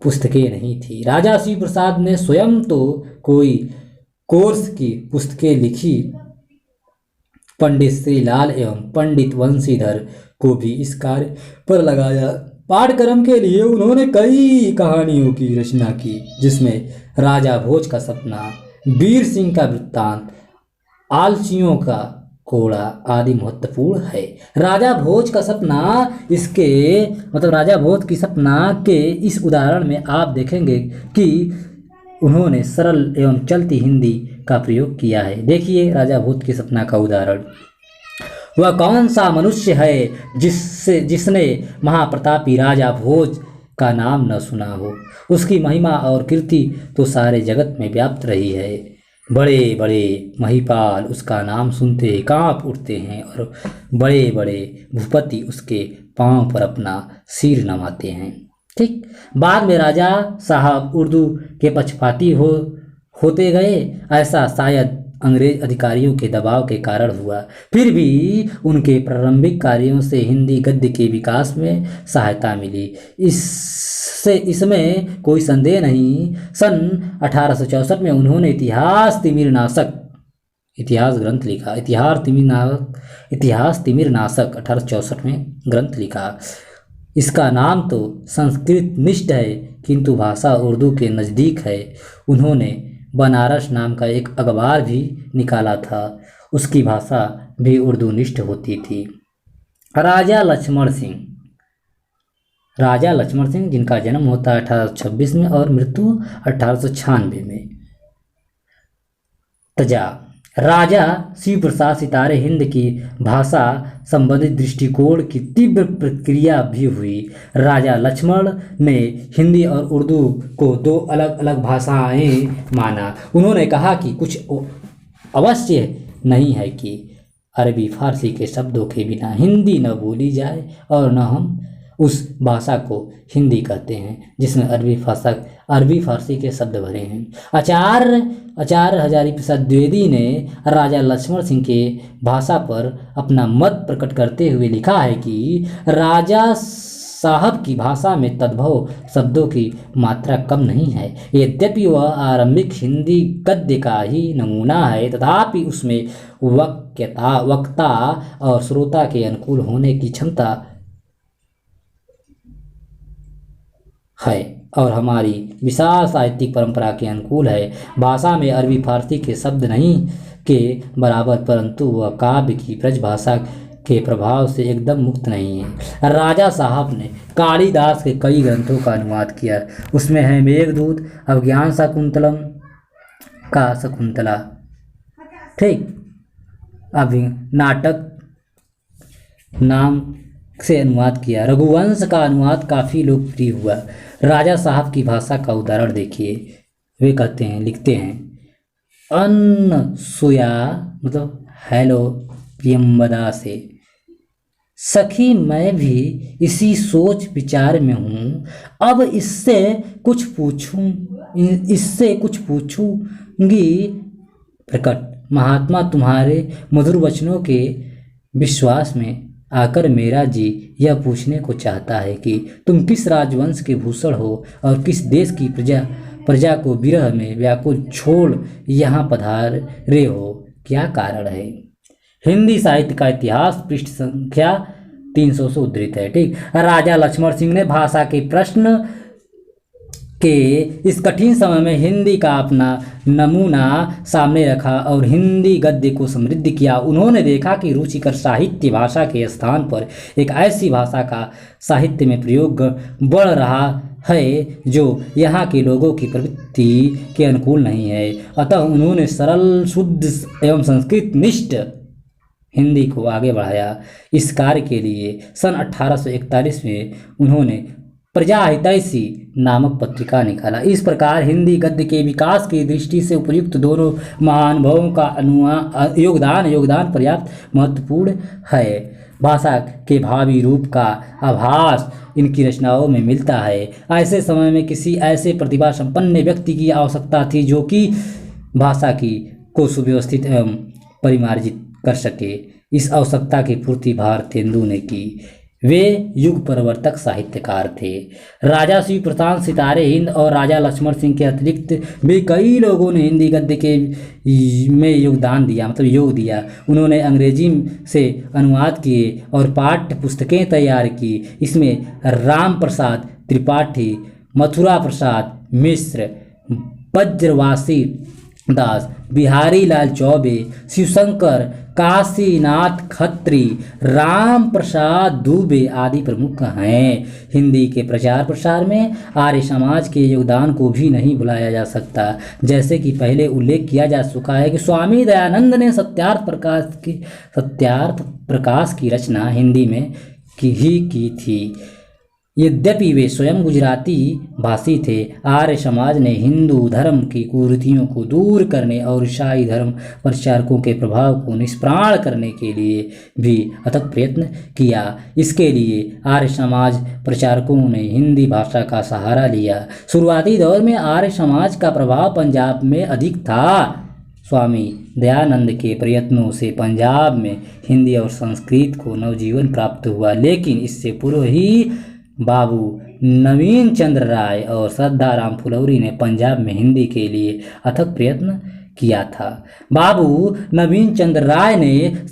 पुस्तकें नहीं थी। राजा शिव प्रसाद ने स्वयं तो कोई कोर्स की पुस्तकें लिखी। पंडित श्रीलाल एवं पंडित वंशीधर को भी इस कार्य पर लगाया। पाठ्यक्रम के लिए उन्होंने कई कहानियों की रचना की, जिसमें राजा भोज का सपना, वीर सिंह का वृत्तांत, आलसियों का कोड़ा आदि महत्वपूर्ण है। राजा भोज का सपना राजा भोज की सपना के इस उदाहरण में आप देखेंगे कि उन्होंने सरल एवं चलती हिंदी का प्रयोग किया है। देखिए राजा भोज के सपना का उदाहरण। वह कौन सा मनुष्य है जिसने महाप्रतापी राजा भोज का नाम न सुना हो। उसकी महिमा और कीर्ति तो सारे जगत में व्याप्त रही है। बड़े बड़े महिपाल उसका नाम सुनते कांप उठते हैं और बड़े बड़े भूपति उसके पांव पर अपना सिर नवाते हैं। ठीक, बाद में राजा साहब उर्दू के पक्षपाती होते गए। ऐसा शायद अंग्रेज अधिकारियों के दबाव के कारण हुआ। फिर भी उनके प्रारंभिक कार्यों से हिंदी गद्य के विकास में सहायता मिली, इसमें कोई संदेह नहीं। सन 1864 में उन्होंने इतिहास ग्रंथ लिखा। इतिहास तिमिरनाशक 1864 में ग्रंथ लिखा। इसका नाम तो संस्कृत निष्ठ है, किंतु भाषा उर्दू के नज़दीक है। उन्होंने बनारस नाम का एक अखबार भी निकाला था। उसकी भाषा भी उर्दू निष्ठ होती थी। राजा लक्ष्मण सिंह जिनका जन्म होता है 1826 में और मृत्यु 1896 में। तजा राजा शिव प्रसाद सितारे हिंद की भाषा संबंधित दृष्टिकोण की तीव्र प्रक्रिया भी हुई। राजा लक्ष्मण ने हिंदी और उर्दू को दो अलग अलग भाषाएं माना। उन्होंने कहा कि कुछ अवश्य नहीं है कि अरबी फारसी के शब्दों के बिना हिंदी न बोली जाए और न हम उस भाषा को हिंदी कहते हैं जिसमें अरबी फारसी के शब्द भरे हैं। आचार्य हजारी प्रसाद द्विवेदी ने राजा लक्ष्मण सिंह के भाषा पर अपना मत प्रकट करते हुए लिखा है कि राजा साहब की भाषा में तद्भव शब्दों की मात्रा कम नहीं है। यद्यपि वह आरंभिक हिंदी गद्य का ही नमूना है, तथापि उसमें वक्ता और श्रोता के अनुकूल होने की क्षमता है और हमारी विशाल साहित्यिक परंपरा के अनुकूल है। भाषा में अरबी फारसी के शब्द नहीं के बराबर, परंतु वह काव्य की ब्रज भाषा के प्रभाव से एकदम मुक्त नहीं है। राजा साहब ने कालिदास के कई ग्रंथों का अनुवाद किया। उसमें है मेघदूत, अभिज्ञान शाकुंतलम का शकुंतला, ठीक, नाटक नाम से अनुवाद किया। रघुवंश का अनुवाद काफ़ी लोकप्रिय हुआ। राजा साहब की भाषा का उदाहरण देखिए। वे कहते हैं, लिखते हैं, अनसुया मतलब हेलो प्रियंवदा से, सखी मैं भी इसी सोच विचार में हूँ। अब इससे कुछ पूछूंगी प्रकट। महात्मा तुम्हारे मधुर वचनों के विश्वास में आकर मेरा जी यह पूछने को चाहता है कि तुम किस राजवंश के भूषण हो और किस देश की प्रजा को विरह में व्याकुल छोड़ यहाँ पधारे हो, क्या कारण है। हिंदी साहित्य का इतिहास पृष्ठ संख्या 300 से उद्धृत है। ठीक, राजा लक्ष्मण सिंह ने भाषा के प्रश्न के इस कठिन समय में हिंदी का अपना नमूना सामने रखा और हिंदी गद्य को समृद्ध किया। उन्होंने देखा कि रुचिकर साहित्य भाषा के स्थान पर एक ऐसी भाषा का साहित्य में प्रयोग बढ़ रहा है जो यहाँ के लोगों की प्रवृत्ति के अनुकूल नहीं है। अतः उन्होंने सरल, शुद्ध एवं संस्कृत निष्ठ हिंदी को आगे बढ़ाया। इस कार्य के लिए सन 1841 में उन्होंने प्रजा हितैषी नामक पत्रिका निकाला। इस प्रकार हिंदी गद्य के विकास की दृष्टि से उपयुक्त दोनों महानुभावों का योगदान पर्याप्त महत्वपूर्ण है। भाषा के भावी रूप का आभास इनकी रचनाओं में मिलता है। ऐसे समय में किसी ऐसे प्रतिभा संपन्न व्यक्ति की आवश्यकता थी जो कि भाषा को सुव्यवस्थित एवं परिमार्जित कर सके। इस आवश्यकता की पूर्ति भारतेंदु ने की। वे युग परिवर्तक साहित्यकार थे। राजा शिव प्रताप सितारे हिंद और राजा लक्ष्मण सिंह के अतिरिक्त भी कई लोगों ने हिंदी गद्य के में योग दिया। उन्होंने अंग्रेजी से अनुवाद किए और पाठ्य पुस्तकें तैयार की। इसमें राम प्रसाद त्रिपाठी, मथुरा प्रसाद मिश्र, वज्रवासी दास, बिहारी लाल चौबे, शिवशंकर, काशीनाथ खत्री, राम प्रसाद दुबे आदि प्रमुख हैं। हिंदी के प्रचार प्रसार में आर्य समाज के योगदान को भी नहीं भुलाया जा सकता। जैसे कि पहले उल्लेख किया जा चुका है कि स्वामी दयानंद ने सत्यार्थ प्रकाश की रचना हिंदी में की थी। यद्यपि वे स्वयं गुजराती भाषी थे, आर्य समाज ने हिंदू धर्म की कुरीतियों को दूर करने और ईसाई धर्म प्रचारकों के प्रभाव को निष्प्राण करने के लिए भी अथक प्रयत्न किया। इसके लिए आर्य समाज प्रचारकों ने हिंदी भाषा का सहारा लिया। शुरुआती दौर में आर्य समाज का प्रभाव पंजाब में अधिक था। स्वामी दयानंद के प्रयत्नों से पंजाब में हिंदी और संस्कृत को नवजीवन प्राप्त हुआ, लेकिन इससे पूर्व ही बाबू नवीन चंद्र राय और श्रद्धाराम फुलौरी ने पंजाब में हिंदी के लिए अथक प्रयत्न किया था। बाबू नवीन चंद्र राय ने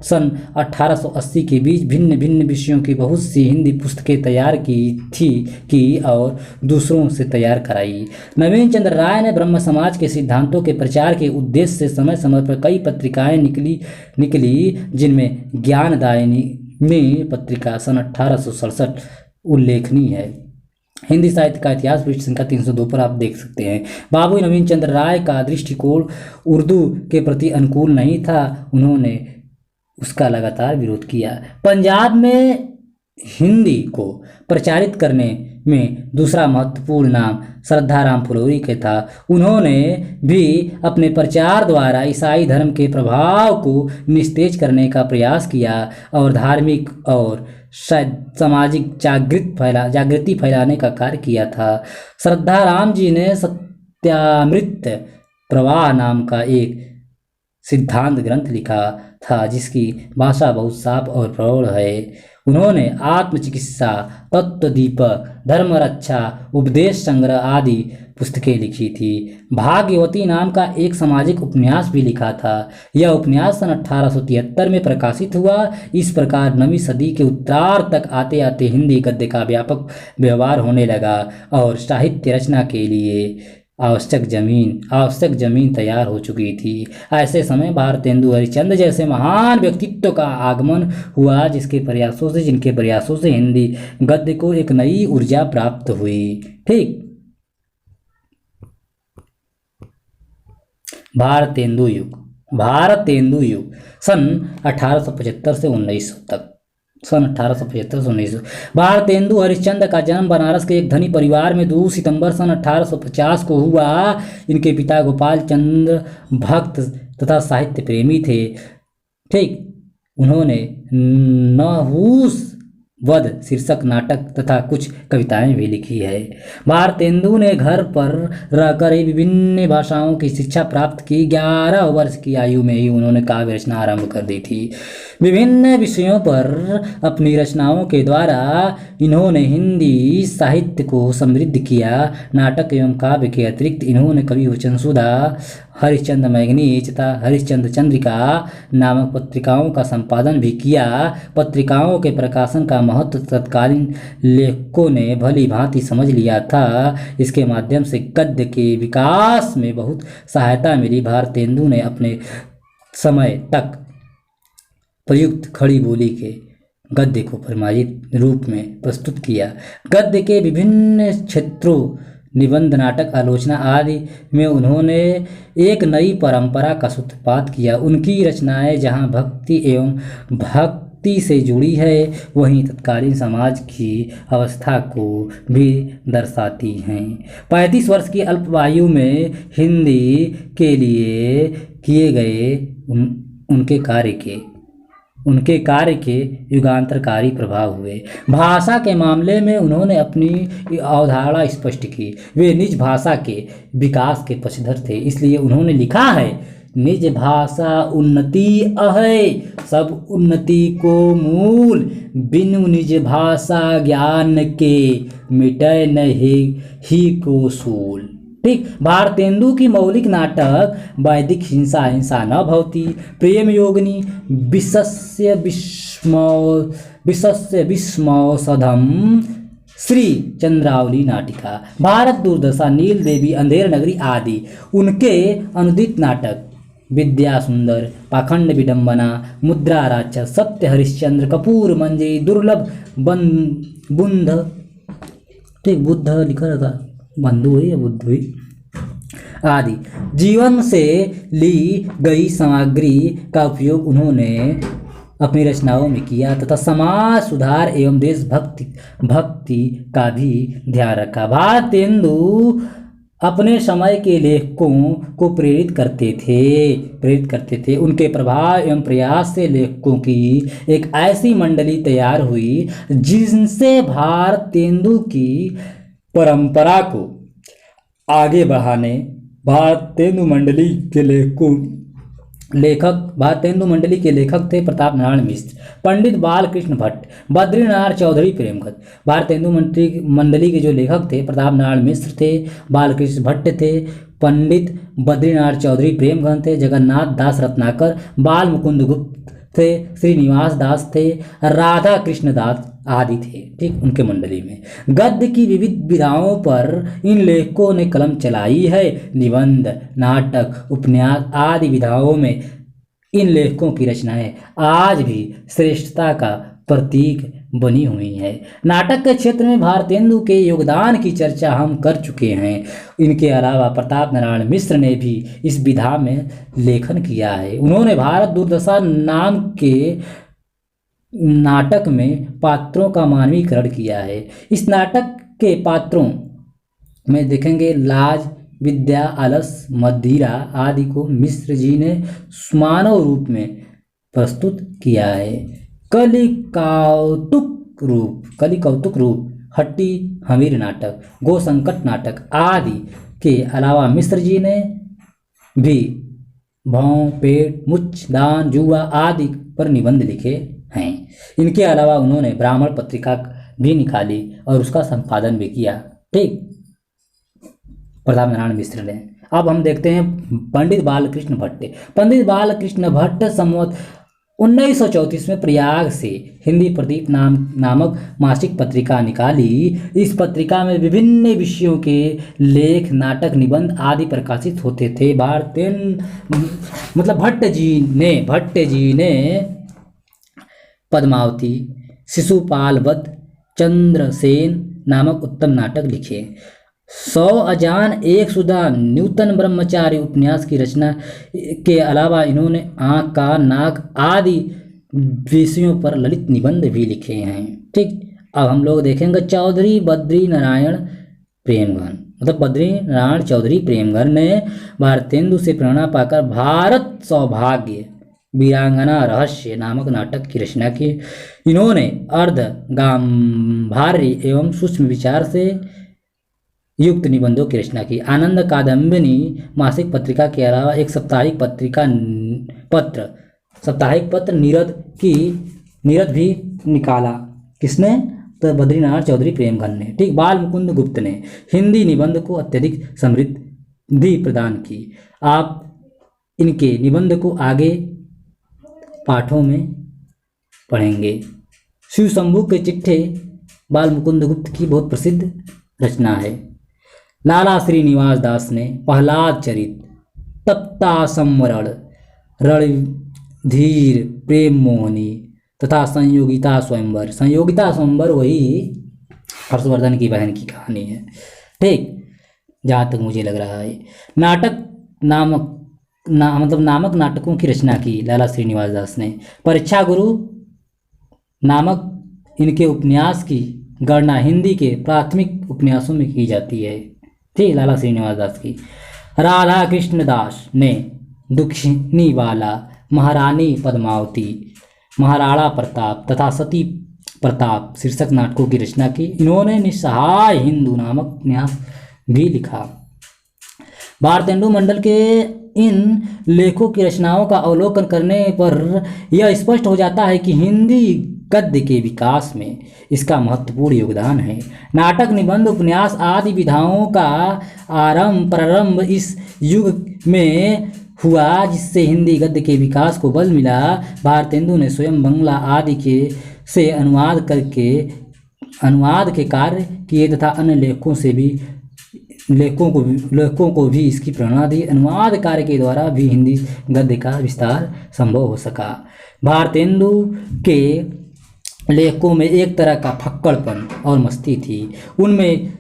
सन 1880 के बीच भिन्न भिन्न विषयों की बहुत सी हिंदी पुस्तकें तैयार की और दूसरों से तैयार कराई। नवीन चंद्र राय ने ब्रह्म समाज के सिद्धांतों के प्रचार के उद्देश्य से समय समय पर कई पत्रिकाएं निकली जिनमें ज्ञानदायिनी पत्रिका सन 1867 उल्लेखनीय है। हिंदी साहित्य का इतिहास पृष्ठ संख्या 302 पर आप देख सकते हैं। बाबू नवीन चंद्र राय का दृष्टिकोण उर्दू के प्रति अनुकूल नहीं था। उन्होंने उसका लगातार विरोध किया। पंजाब में हिंदी को प्रचारित करने में दूसरा महत्वपूर्ण नाम श्रद्धाराम फुलौरी के था। उन्होंने भी अपने प्रचार द्वारा ईसाई धर्म के प्रभाव को निस्तेज करने का प्रयास किया और धार्मिक और सामाजिक जागृति फैलाने का कार्य किया था। श्रद्धाराम जी ने सत्यामृत प्रवाह नाम का एक सिद्धांत ग्रंथ लिखा था जिसकी भाषा बहुत साफ और प्रौढ़ है। उन्होंने आत्मचिकित्सा, तत्व दीपक, धर्म रक्षा, उपदेश संग्रह आदि पुस्तकें लिखी थी। भाग्यवती नाम का एक सामाजिक उपन्यास भी लिखा था। यह उपन्यास सन 1873 में प्रकाशित हुआ। इस प्रकार 9वीं सदी के उत्तरार्ध तक आते आते हिंदी गद्य का व्यापक व्यवहार होने लगा और साहित्य रचना के लिए आवश्यक जमीन तैयार हो चुकी थी। ऐसे समय भारतेंदु हरिश्चंद्र जैसे महान व्यक्तित्व का आगमन हुआ जिनके प्रयासों से हिंदी गद्य को एक नई ऊर्जा प्राप्त हुई। ठीक, भारतेंदु युग सन 1875 से 1900 तक। सन 1875 से 1900। भारतेंदु हरिश्चंद्र का जन्म बनारस के एक धनी परिवार में 2 सितंबर सन 1850 को हुआ। इनके पिता गोपाल चंद्र भक्त तथा साहित्य प्रेमी थे। ठीक, उन्होंने नहुस वध शीर्षक नाटक तथा कुछ कविताएं भी लिखी है। भारतेंदु ने घर पर रहकर ही विभिन्न भाषाओं की शिक्षा प्राप्त की। 11 वर्ष की आयु में ही उन्होंने काव्य रचना आरंभ कर दी थी। विभिन्न विषयों पर अपनी रचनाओं के द्वारा इन्होंने हिंदी साहित्य को समृद्ध किया। नाटक एवं काव्य के अतिरिक्त इन्होंने कवि वचन सुधा, हरिश्चंद्र मैगनीज तथा हरिश्चंद्र चंद्रिका नामक पत्रिकाओं का संपादन भी किया। पत्रिकाओं के प्रकाशन का महत्व तत्कालीन लेखकों ने भली भांति समझ लिया था। इसके माध्यम से गद्य के विकास में बहुत सहायता मिली। भारतेंदु ने अपने समय तक प्रयुक्त खड़ी बोली के गद्य को परिमार्जित रूप में प्रस्तुत किया। गद्य के विभिन्न क्षेत्रों, निबंध, नाटक, आलोचना आदि में उन्होंने एक नई परंपरा का सूत्रपात किया। उनकी रचनाएं जहां भक्ति एवं भक्ति से जुड़ी है, वहीं तत्कालीन समाज की अवस्था को भी दर्शाती हैं। 35 वर्ष की अल्पायु में हिंदी के लिए किए गए उनके कार्य के युगांतरकारी प्रभाव हुए। भाषा के मामले में उन्होंने अपनी अवधारणा स्पष्ट की। वे निज भाषा के विकास के पक्षधर थे। इसलिए उन्होंने लिखा है, निज भाषा उन्नति अहै, सब उन्नति को मूल, बिनु निज भाषा ज्ञान के, मिटै नहीं ही को सूल। ठीक, भारतेंदु की मौलिक नाटक वैदिक हिंसा, हिंसा न भवति, प्रेम योगिनी, विशस्य विस्मौषधम, श्री चंद्रावली नाटिका, भारत दुर्दशा, नील देवी, अंधेर नगरी आदि उनके अनुदित नाटक विद्या सुंदर, पाखंड विडंबना, मुद्रा राक्षस, सत्य हरिश्चंद्र, कपूर मंजरी, दुर्लभ बुंध, ठीक, बुद्ध लिखा रहता, बंधु हुई या बुद्ध हुई आदि जीवन से ली गई सामग्री का उपयोग उन्होंने अपनी रचनाओं में किया तथा समाज सुधार एवं देशभक्ति का भी ध्यान रखा। भारतेंदु अपने समय के लेखकों को प्रेरित करते थे। उनके प्रभाव एवं प्रयास से लेखकों की एक ऐसी मंडली तैयार हुई जिनसे भारतेंदु की परंपरा को आगे बढ़ाने भारतेंदु मंडली के लेखक थे प्रताप नारायण मिश्र, पंडित बालकृष्ण भट्ट, बद्रीनाथ चौधरी प्रेमगत। भारतेंदु मंडली के जो लेखक थे प्रताप नारायण मिश्र थे, बालकृष्ण भट्ट थे, पंडित बद्रीनाथ चौधरी प्रेमगत थे, जगन्नाथ दास रत्नाकर, बाल मुकुंद गुप्त थे, श्रीनिवास दास थे, राधा कृष्ण दास आदि थे। ठीक, उनके मंडली में गद्य की विविध विधाओं पर इन लेखकों ने कलम चलाई है। निबंध, नाटक, उपन्यास आदि विधाओं में इन लेखकों की रचनाएं आज भी श्रेष्ठता का प्रतीक बनी हुई है। नाटक के क्षेत्र में भारतेंदु के योगदान की चर्चा हम कर चुके हैं। इनके अलावा प्रताप नारायण मिश्र ने भी इस विधा में लेखन किया है। उन्होंने भारत दुर्दशा नाम के नाटक में पात्रों का मानवीकरण किया है। इस नाटक के पात्रों में देखेंगे लाज, विद्या, अलस, मदिरा आदि को मिश्र जी ने मानव रूप में प्रस्तुत किया है। कलि कौतुक रूप, हट्टी हमीर नाटक, गो संकट नाटक आदि के अलावा मिश्र जी ने भी भौं, पेट, मुच्छ, दान, जुआ आदि पर निबंध लिखे हैं। इनके अलावा उन्होंने ब्राह्मण पत्रिका भी निकाली और उसका संपादन भी किया। ठीक, प्रताप नारायण मिश्र ने। अब हम देखते हैं पंडित बालकृष्ण भट्ट। पंडित बालकृष्ण भट्ट संवत 1934 में प्रयाग से हिंदी प्रदीप नामक मासिक पत्रिका निकाली। इस पत्रिका में विभिन्न विषयों के लेख, नाटक, निबंध आदि प्रकाशित होते थे। भट्ट जी ने पद्मावती, शिशुपाल वध, चंद्रसेन नामक उत्तम नाटक लिखे। 100 अजान, एक सुधा, नूतन ब्रह्मचारी उपन्यास की रचना के अलावा इन्होंने आँख, कान, नाक आदि विषयों पर ललित निबंध भी लिखे हैं। ठीक, अब हम लोग देखेंगे चौधरी बद्री नारायण प्रेमघन, मतलब बद्री नारायण चौधरी प्रेमघन ने भारतेंदु से प्रेरणा पाकर भारत सौभाग्य वीरांगना रहस्य नामक नाटक की रचना की। इन्होंने अर्ध गांधार्य एवं सूक्ष्म विचार से युक्त निबंधों की रचना की। आनंद कादम्बिनी मासिक पत्रिका के अलावा एक साप्ताहिक पत्र नीरद भी निकाला। किसने? तो बद्रीनारायण चौधरी प्रेमघन ने। ठीक, बाल मुकुंद गुप्त ने हिंदी निबंध को अत्यधिक समृद्धि प्रदान की। आप इनके निबंध को आगे पाठों में पढ़ेंगे। शिव शंभू के चिट्ठे बाल मुकुंद गुप्त की बहुत प्रसिद्ध रचना है। लाला श्रीनिवास दास ने प्रहलाद चरित, तप्ता संवरण, रणधीर प्रेम मोहिनी तथा संयोगिता स्वयंवर वही हर्षवर्धन की बहन की कहानी है। ठीक, जहाँ तक मुझे लग रहा है। नामक नाटकों की रचना की लाला श्रीनिवास दास ने। परीक्षा गुरु नामक इनके उपन्यास की गणना हिंदी के प्राथमिक उपन्यासों में की जाती है। ठीक, लाला श्रीनिवास दास की। राधा कृष्ण दास ने दुखिनी वाला, महारानी पद्मावती, महाराणा प्रताप तथा सती प्रताप शीर्षक नाटकों की रचना की। इन्होंने निस्सहाय हिंदू नामक उपन्यास भी लिखा। भारतेंदु मंडल के इन लेखों की रचनाओं का अवलोकन करने पर यह स्पष्ट हो जाता है कि हिंदी गद्य के विकास में इसका महत्वपूर्ण योगदान है। नाटक, निबंध, उपन्यास आदि विधाओं का प्रारंभ इस युग में हुआ, जिससे हिंदी गद्य के विकास को बल मिला। भारतेंदु ने स्वयं बंगला आदि से अनुवाद के कार्य किए तथा अन्य लेखकों को भी इसकी प्रेरणा दी। अनुवाद कार्य के द्वारा भी हिंदी गद्य का विस्तार संभव हो सका। भारतेंदु के लेखकों में एक तरह का फक्कड़पन और मस्ती थी। उनमें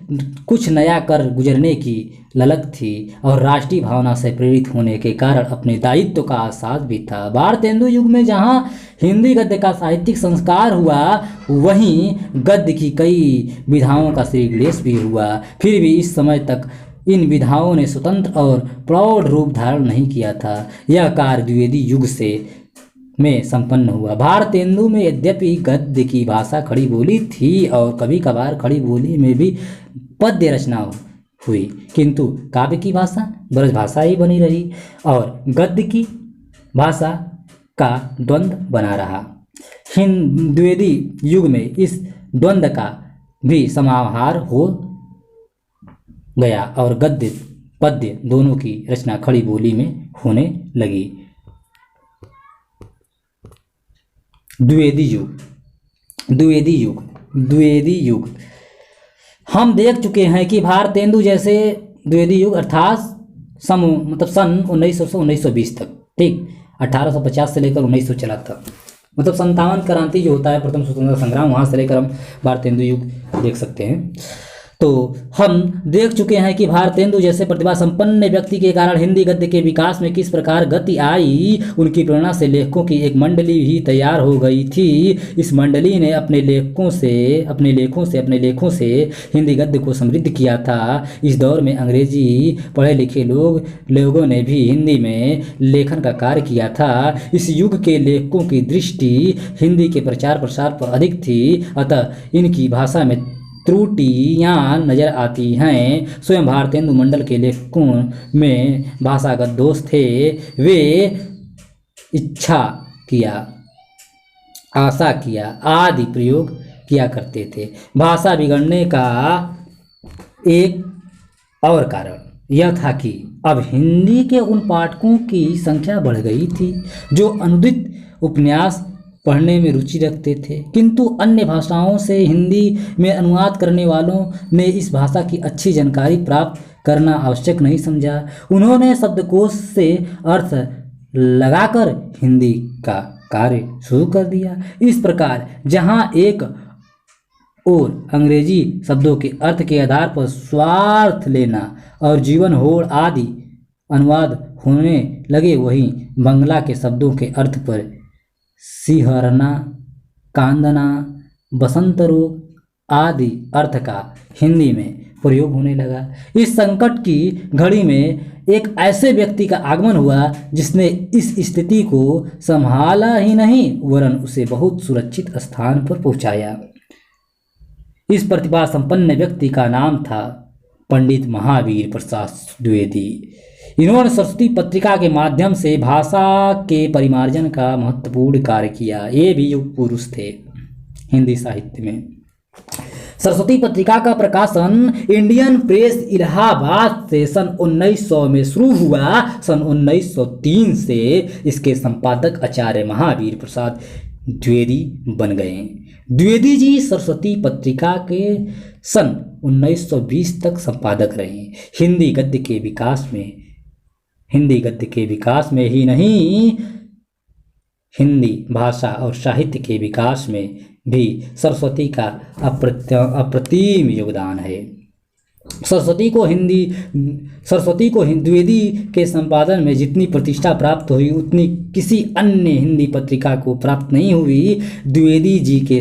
कुछ नया कर गुजरने की ललक थी और राष्ट्रीय भावना से प्रेरित होने के कारण अपने दायित्व का एहसास भी था। भारतेंदु युग में जहाँ हिंदी गद्य का साहित्यिक संस्कार हुआ, वहीं गद्य की कई विधाओं का श्रीगणेश भी हुआ। फिर भी इस समय तक इन विधाओं ने स्वतंत्र और प्रौढ़ रूप धारण नहीं किया था। यह कार्य द्विवेदी युग में संपन्न हुआ। भारतेंदु में यद्यपि गद्य की भाषा खड़ी बोली थी और कभी कभार खड़ी बोली में भी पद्य रचना हुई, किंतु काव्य की भाषा ब्रज भाषा ही बनी रही और गद्य की भाषा का द्वंद्व बना रहा। द्विवेदी युग में इस द्वंद्व का भी समाहार हो गया और गद्य पद्य दोनों की रचना खड़ी बोली में होने लगी। द्विवेदी युग हम देख चुके हैं कि भारतेंदु जैसे द्विवेदी युग अर्थात सन 1900 से 1920 तक, ठीक, 1850 से लेकर 1900 चला था, मतलब 57 क्रांति जो होता है, प्रथम स्वतंत्रता संग्राम, वहाँ से लेकर हम भारतेंदु युग देख सकते हैं। तो हम देख चुके हैं कि भारतेंदु जैसे प्रतिभा संपन्न व्यक्ति के कारण हिंदी गद्य के विकास में किस प्रकार गति आई। उनकी प्रेरणा से लेखकों की एक मंडली भी तैयार हो गई थी। इस मंडली ने अपने लेखों से हिंदी गद्य को समृद्ध किया था। इस दौर में अंग्रेजी पढ़े लिखे लोगों ने भी हिंदी में लेखन का कार्य किया था। इस युग के लेखकों की दृष्टि हिंदी के प्रचार प्रसार पर अधिक थी, अतः इनकी भाषा में त्रुटियां नजर आती हैं। स्वयं भारतेंदु मंडल के लेखकों में भाषागत दोष थे। वे आशा किया आदि प्रयोग किया करते थे। भाषा बिगड़ने का एक और कारण यह था कि अब हिंदी के उन पाठकों की संख्या बढ़ गई थी जो अनुदित उपन्यास पढ़ने में रुचि रखते थे, किंतु अन्य भाषाओं से हिंदी में अनुवाद करने वालों ने इस भाषा की अच्छी जानकारी प्राप्त करना आवश्यक नहीं समझा। उन्होंने शब्दकोश से अर्थ लगाकर हिंदी का कार्य शुरू कर दिया। इस प्रकार जहां एक और अंग्रेजी शब्दों के अर्थ के आधार पर स्वार्थ लेना और जीवन होड़ आदि अनुवाद होने लगे, वहीं बंगला के शब्दों के अर्थ पर सिहरना, कांदना, बसंत रोग आदि अर्थ का हिंदी में प्रयोग होने लगा। इस संकट की घड़ी में एक ऐसे व्यक्ति का आगमन हुआ जिसने इस स्थिति को संभाला ही नहीं वरन उसे बहुत सुरक्षित स्थान पर पहुंचाया। इस प्रतिभा संपन्न व्यक्ति का नाम था पंडित महावीर प्रसाद द्विवेदी। इन्होंने सरस्वती पत्रिका के माध्यम से भाषा के परिमार्जन का महत्वपूर्ण कार्य किया। ये भी युग पुरुष थे हिंदी साहित्य में। सरस्वती पत्रिका का प्रकाशन इंडियन प्रेस इलाहाबाद से सन 1900 में शुरू हुआ। सन 1903 से इसके संपादक आचार्य महावीर प्रसाद द्विवेदी बन गए। द्विवेदी जी सरस्वती पत्रिका के सन 1920 तक संपादक रहे। हिंदी गद्य के विकास में ही नहीं, हिंदी भाषा और साहित्य के विकास में भी सरस्वती का अप्रतिम योगदान है। सरस्वती को द्विवेदी के संपादन में जितनी प्रतिष्ठा प्राप्त हुई उतनी किसी अन्य हिंदी पत्रिका को प्राप्त नहीं हुई। द्विवेदी जी के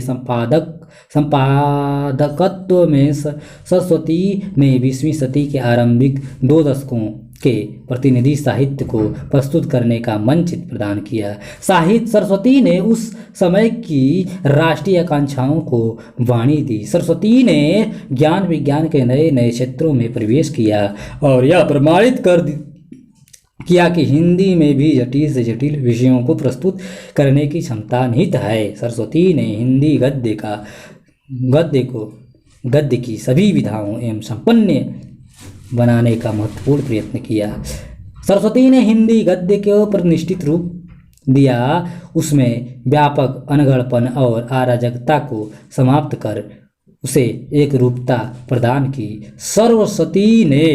संपादकत्व में सरस्वती ने 20वीं सदी के आरंभिक 2 दशकों के प्रतिनिधि साहित्य को प्रस्तुत करने का मंच प्रदान किया। सरस्वती ने उस समय की राष्ट्रीय आकांक्षाओं को वाणी दी। सरस्वती ने ज्ञान विज्ञान के नए नए क्षेत्रों में प्रवेश किया और यह प्रमाणित किया कि हिंदी में भी जटिल से जटिल विषयों को प्रस्तुत करने की क्षमता निहित है। सरस्वती ने हिंदी गद्य की सभी विधाओं एवं संपन्न बनाने का महत्वपूर्ण प्रयत्न किया। सरस्वती ने हिंदी गद्य को प्रतिष्ठित रूप दिया, उसमें व्यापक अनगढ़पन और अराजकता को समाप्त कर उसे एक रूपता प्रदान की। सरस्वती ने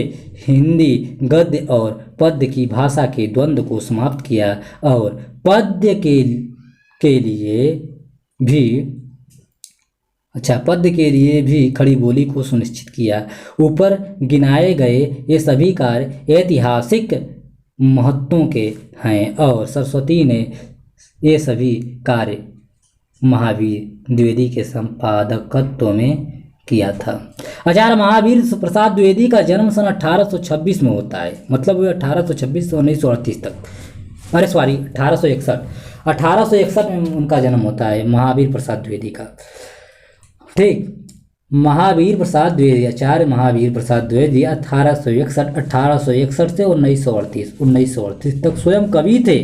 हिंदी गद्य और पद्य की भाषा के द्वंद्व को समाप्त किया और पद्य के लिए भी खड़ी बोली को सुनिश्चित किया। ऊपर गिनाए गए ये सभी कार्य ऐतिहासिक महत्वों के हैं और सरस्वती ने ये सभी कार्य महावीर द्विवेदी के संपादकत्व में किया था। आचार्य महावीर प्रसाद द्विवेदी का जन्म सन 1826 में होता है, मतलब 1826 से 1938 तक, 1861 में उनका जन्म होता है महावीर प्रसाद द्विवेदी का। ठीक, महावीर प्रसाद द्विवेदी, आचार्य महावीर प्रसाद द्विवेदी 1861 से 1938 तक स्वयं कवि थे,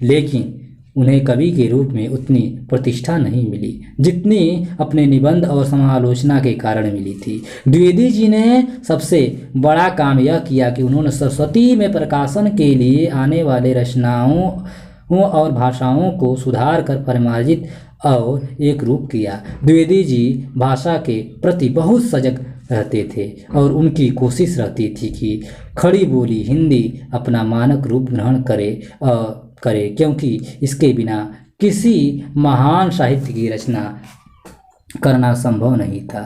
लेकिन उन्हें कवि के रूप में उतनी प्रतिष्ठा नहीं मिली जितनी अपने निबंध और समालोचना के कारण मिली थी। द्विवेदी जी ने सबसे बड़ा काम यह किया कि उन्होंने सरस्वती में प्रकाशन के लिए आने वाले रचनाओं और भाषाओं को सुधार कर परिमार्जित और एक रूप किया। द्विवेदी जी भाषा के प्रति बहुत सजग रहते थे और उनकी कोशिश रहती थी कि खड़ी बोली हिंदी अपना मानक रूप ग्रहण करे, क्योंकि इसके बिना किसी महान साहित्य की रचना करना संभव नहीं था।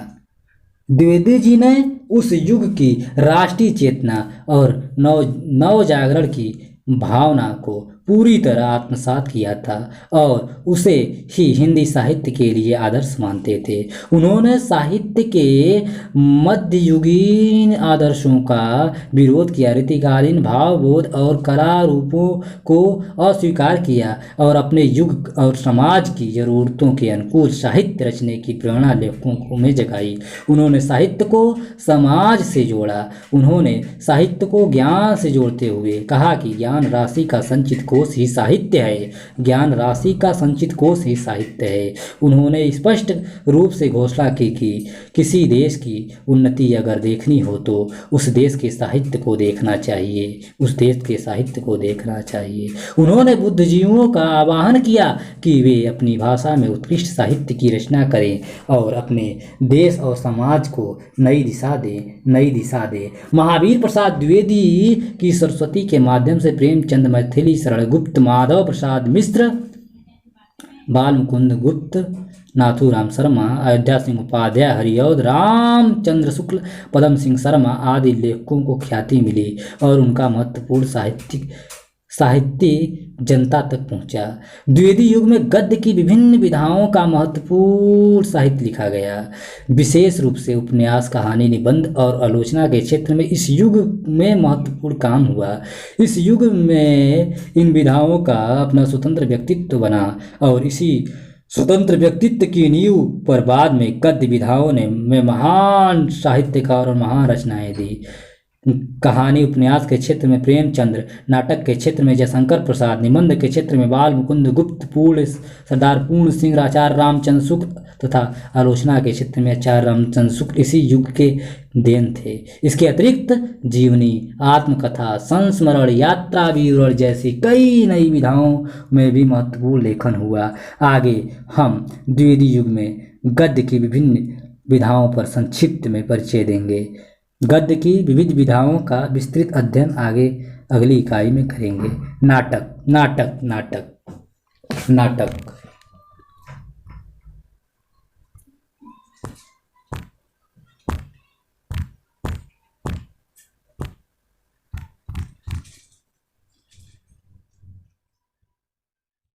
द्विवेदी जी ने उस युग की राष्ट्रीय चेतना और नव जागरण की भावना को पूरी तरह आत्मसात किया था और उसे ही हिंदी साहित्य के लिए आदर्श मानते थे। उन्होंने साहित्य के मध्ययुगीन आदर्शों का विरोध किया, रीतिकालीन भावबोध और कला रूपों को अस्वीकार किया और अपने युग और समाज की जरूरतों के अनुकूल साहित्य रचने की प्रेरणा लेखकों में जगाई। उन्होंने साहित्य को समाज से जोड़ा। उन्होंने साहित्य को ज्ञान से जोड़ते हुए कहा कि ज्ञान राशि का संचित कोश ही साहित्य है, ज्ञान राशि का संचित कोश ही साहित्य है। उन्होंने स्पष्ट रूप से घोषणा की कि किसी देश की उन्नति अगर देखनी हो तो उस देश के साहित्य को देखना चाहिए, उस देश के साहित्य को देखना चाहिए। उन्होंने बुद्धिजीवियों का आह्वान किया कि वे अपनी भाषा में उत्कृष्ट साहित्य की रचना करें और अपने देश और समाज को नई दिशा दें। महावीर प्रसाद द्विवेदी की सरस्वती के माध्यम से प्रेमचंद मैथिली, शरण गुप्त, माधव प्रसाद मिश्र, बाल मुकुंद गुप्त, नाथूराम शर्मा, अयोध्या सिंह उपाध्याय, हरिऔध रामचंद्र शुक्ल, पदम सिंह शर्मा आदि लेखकों को ख्याति मिली और उनका महत्वपूर्ण साहित्य जनता तक पहुंचा। द्विवेदी युग में गद्य की विभिन्न विधाओं का महत्वपूर्ण साहित्य लिखा गया। विशेष रूप से उपन्यास, कहानी, निबंध और आलोचना के क्षेत्र में इस युग में महत्वपूर्ण काम हुआ। इस युग में इन विधाओं का अपना स्वतंत्र व्यक्तित्व बना और इसी स्वतंत्र व्यक्तित्व की नींव पर बाद में गद्य विधाओं ने में महान साहित्यकार और महान रचनाएं दी। कहानी उपन्यास के क्षेत्र में प्रेमचंद्र, नाटक के क्षेत्र में जयशंकर प्रसाद, निबंध के क्षेत्र में बाल मुकुंद गुप्त, पूर्ण सरदार पूर्ण सिंह, आचार्य रामचंद्र शुक्ल तथा आलोचना के क्षेत्र में आचार्य रामचंद्र शुक्ल इसी युग के देन थे। इसके अतिरिक्त जीवनी, आत्मकथा, संस्मरण, यात्रा विवरण जैसी कई नई विधाओं में भी महत्वपूर्ण लेखन हुआ। आगे हम द्विवेदी युग में गद्य की विभिन्न विधाओं पर संक्षिप्त में परिचय देंगे। गद्य की विविध विधाओं का विस्तृत अध्ययन आगे अगली इकाई में करेंगे। नाटक नाटक नाटक नाटक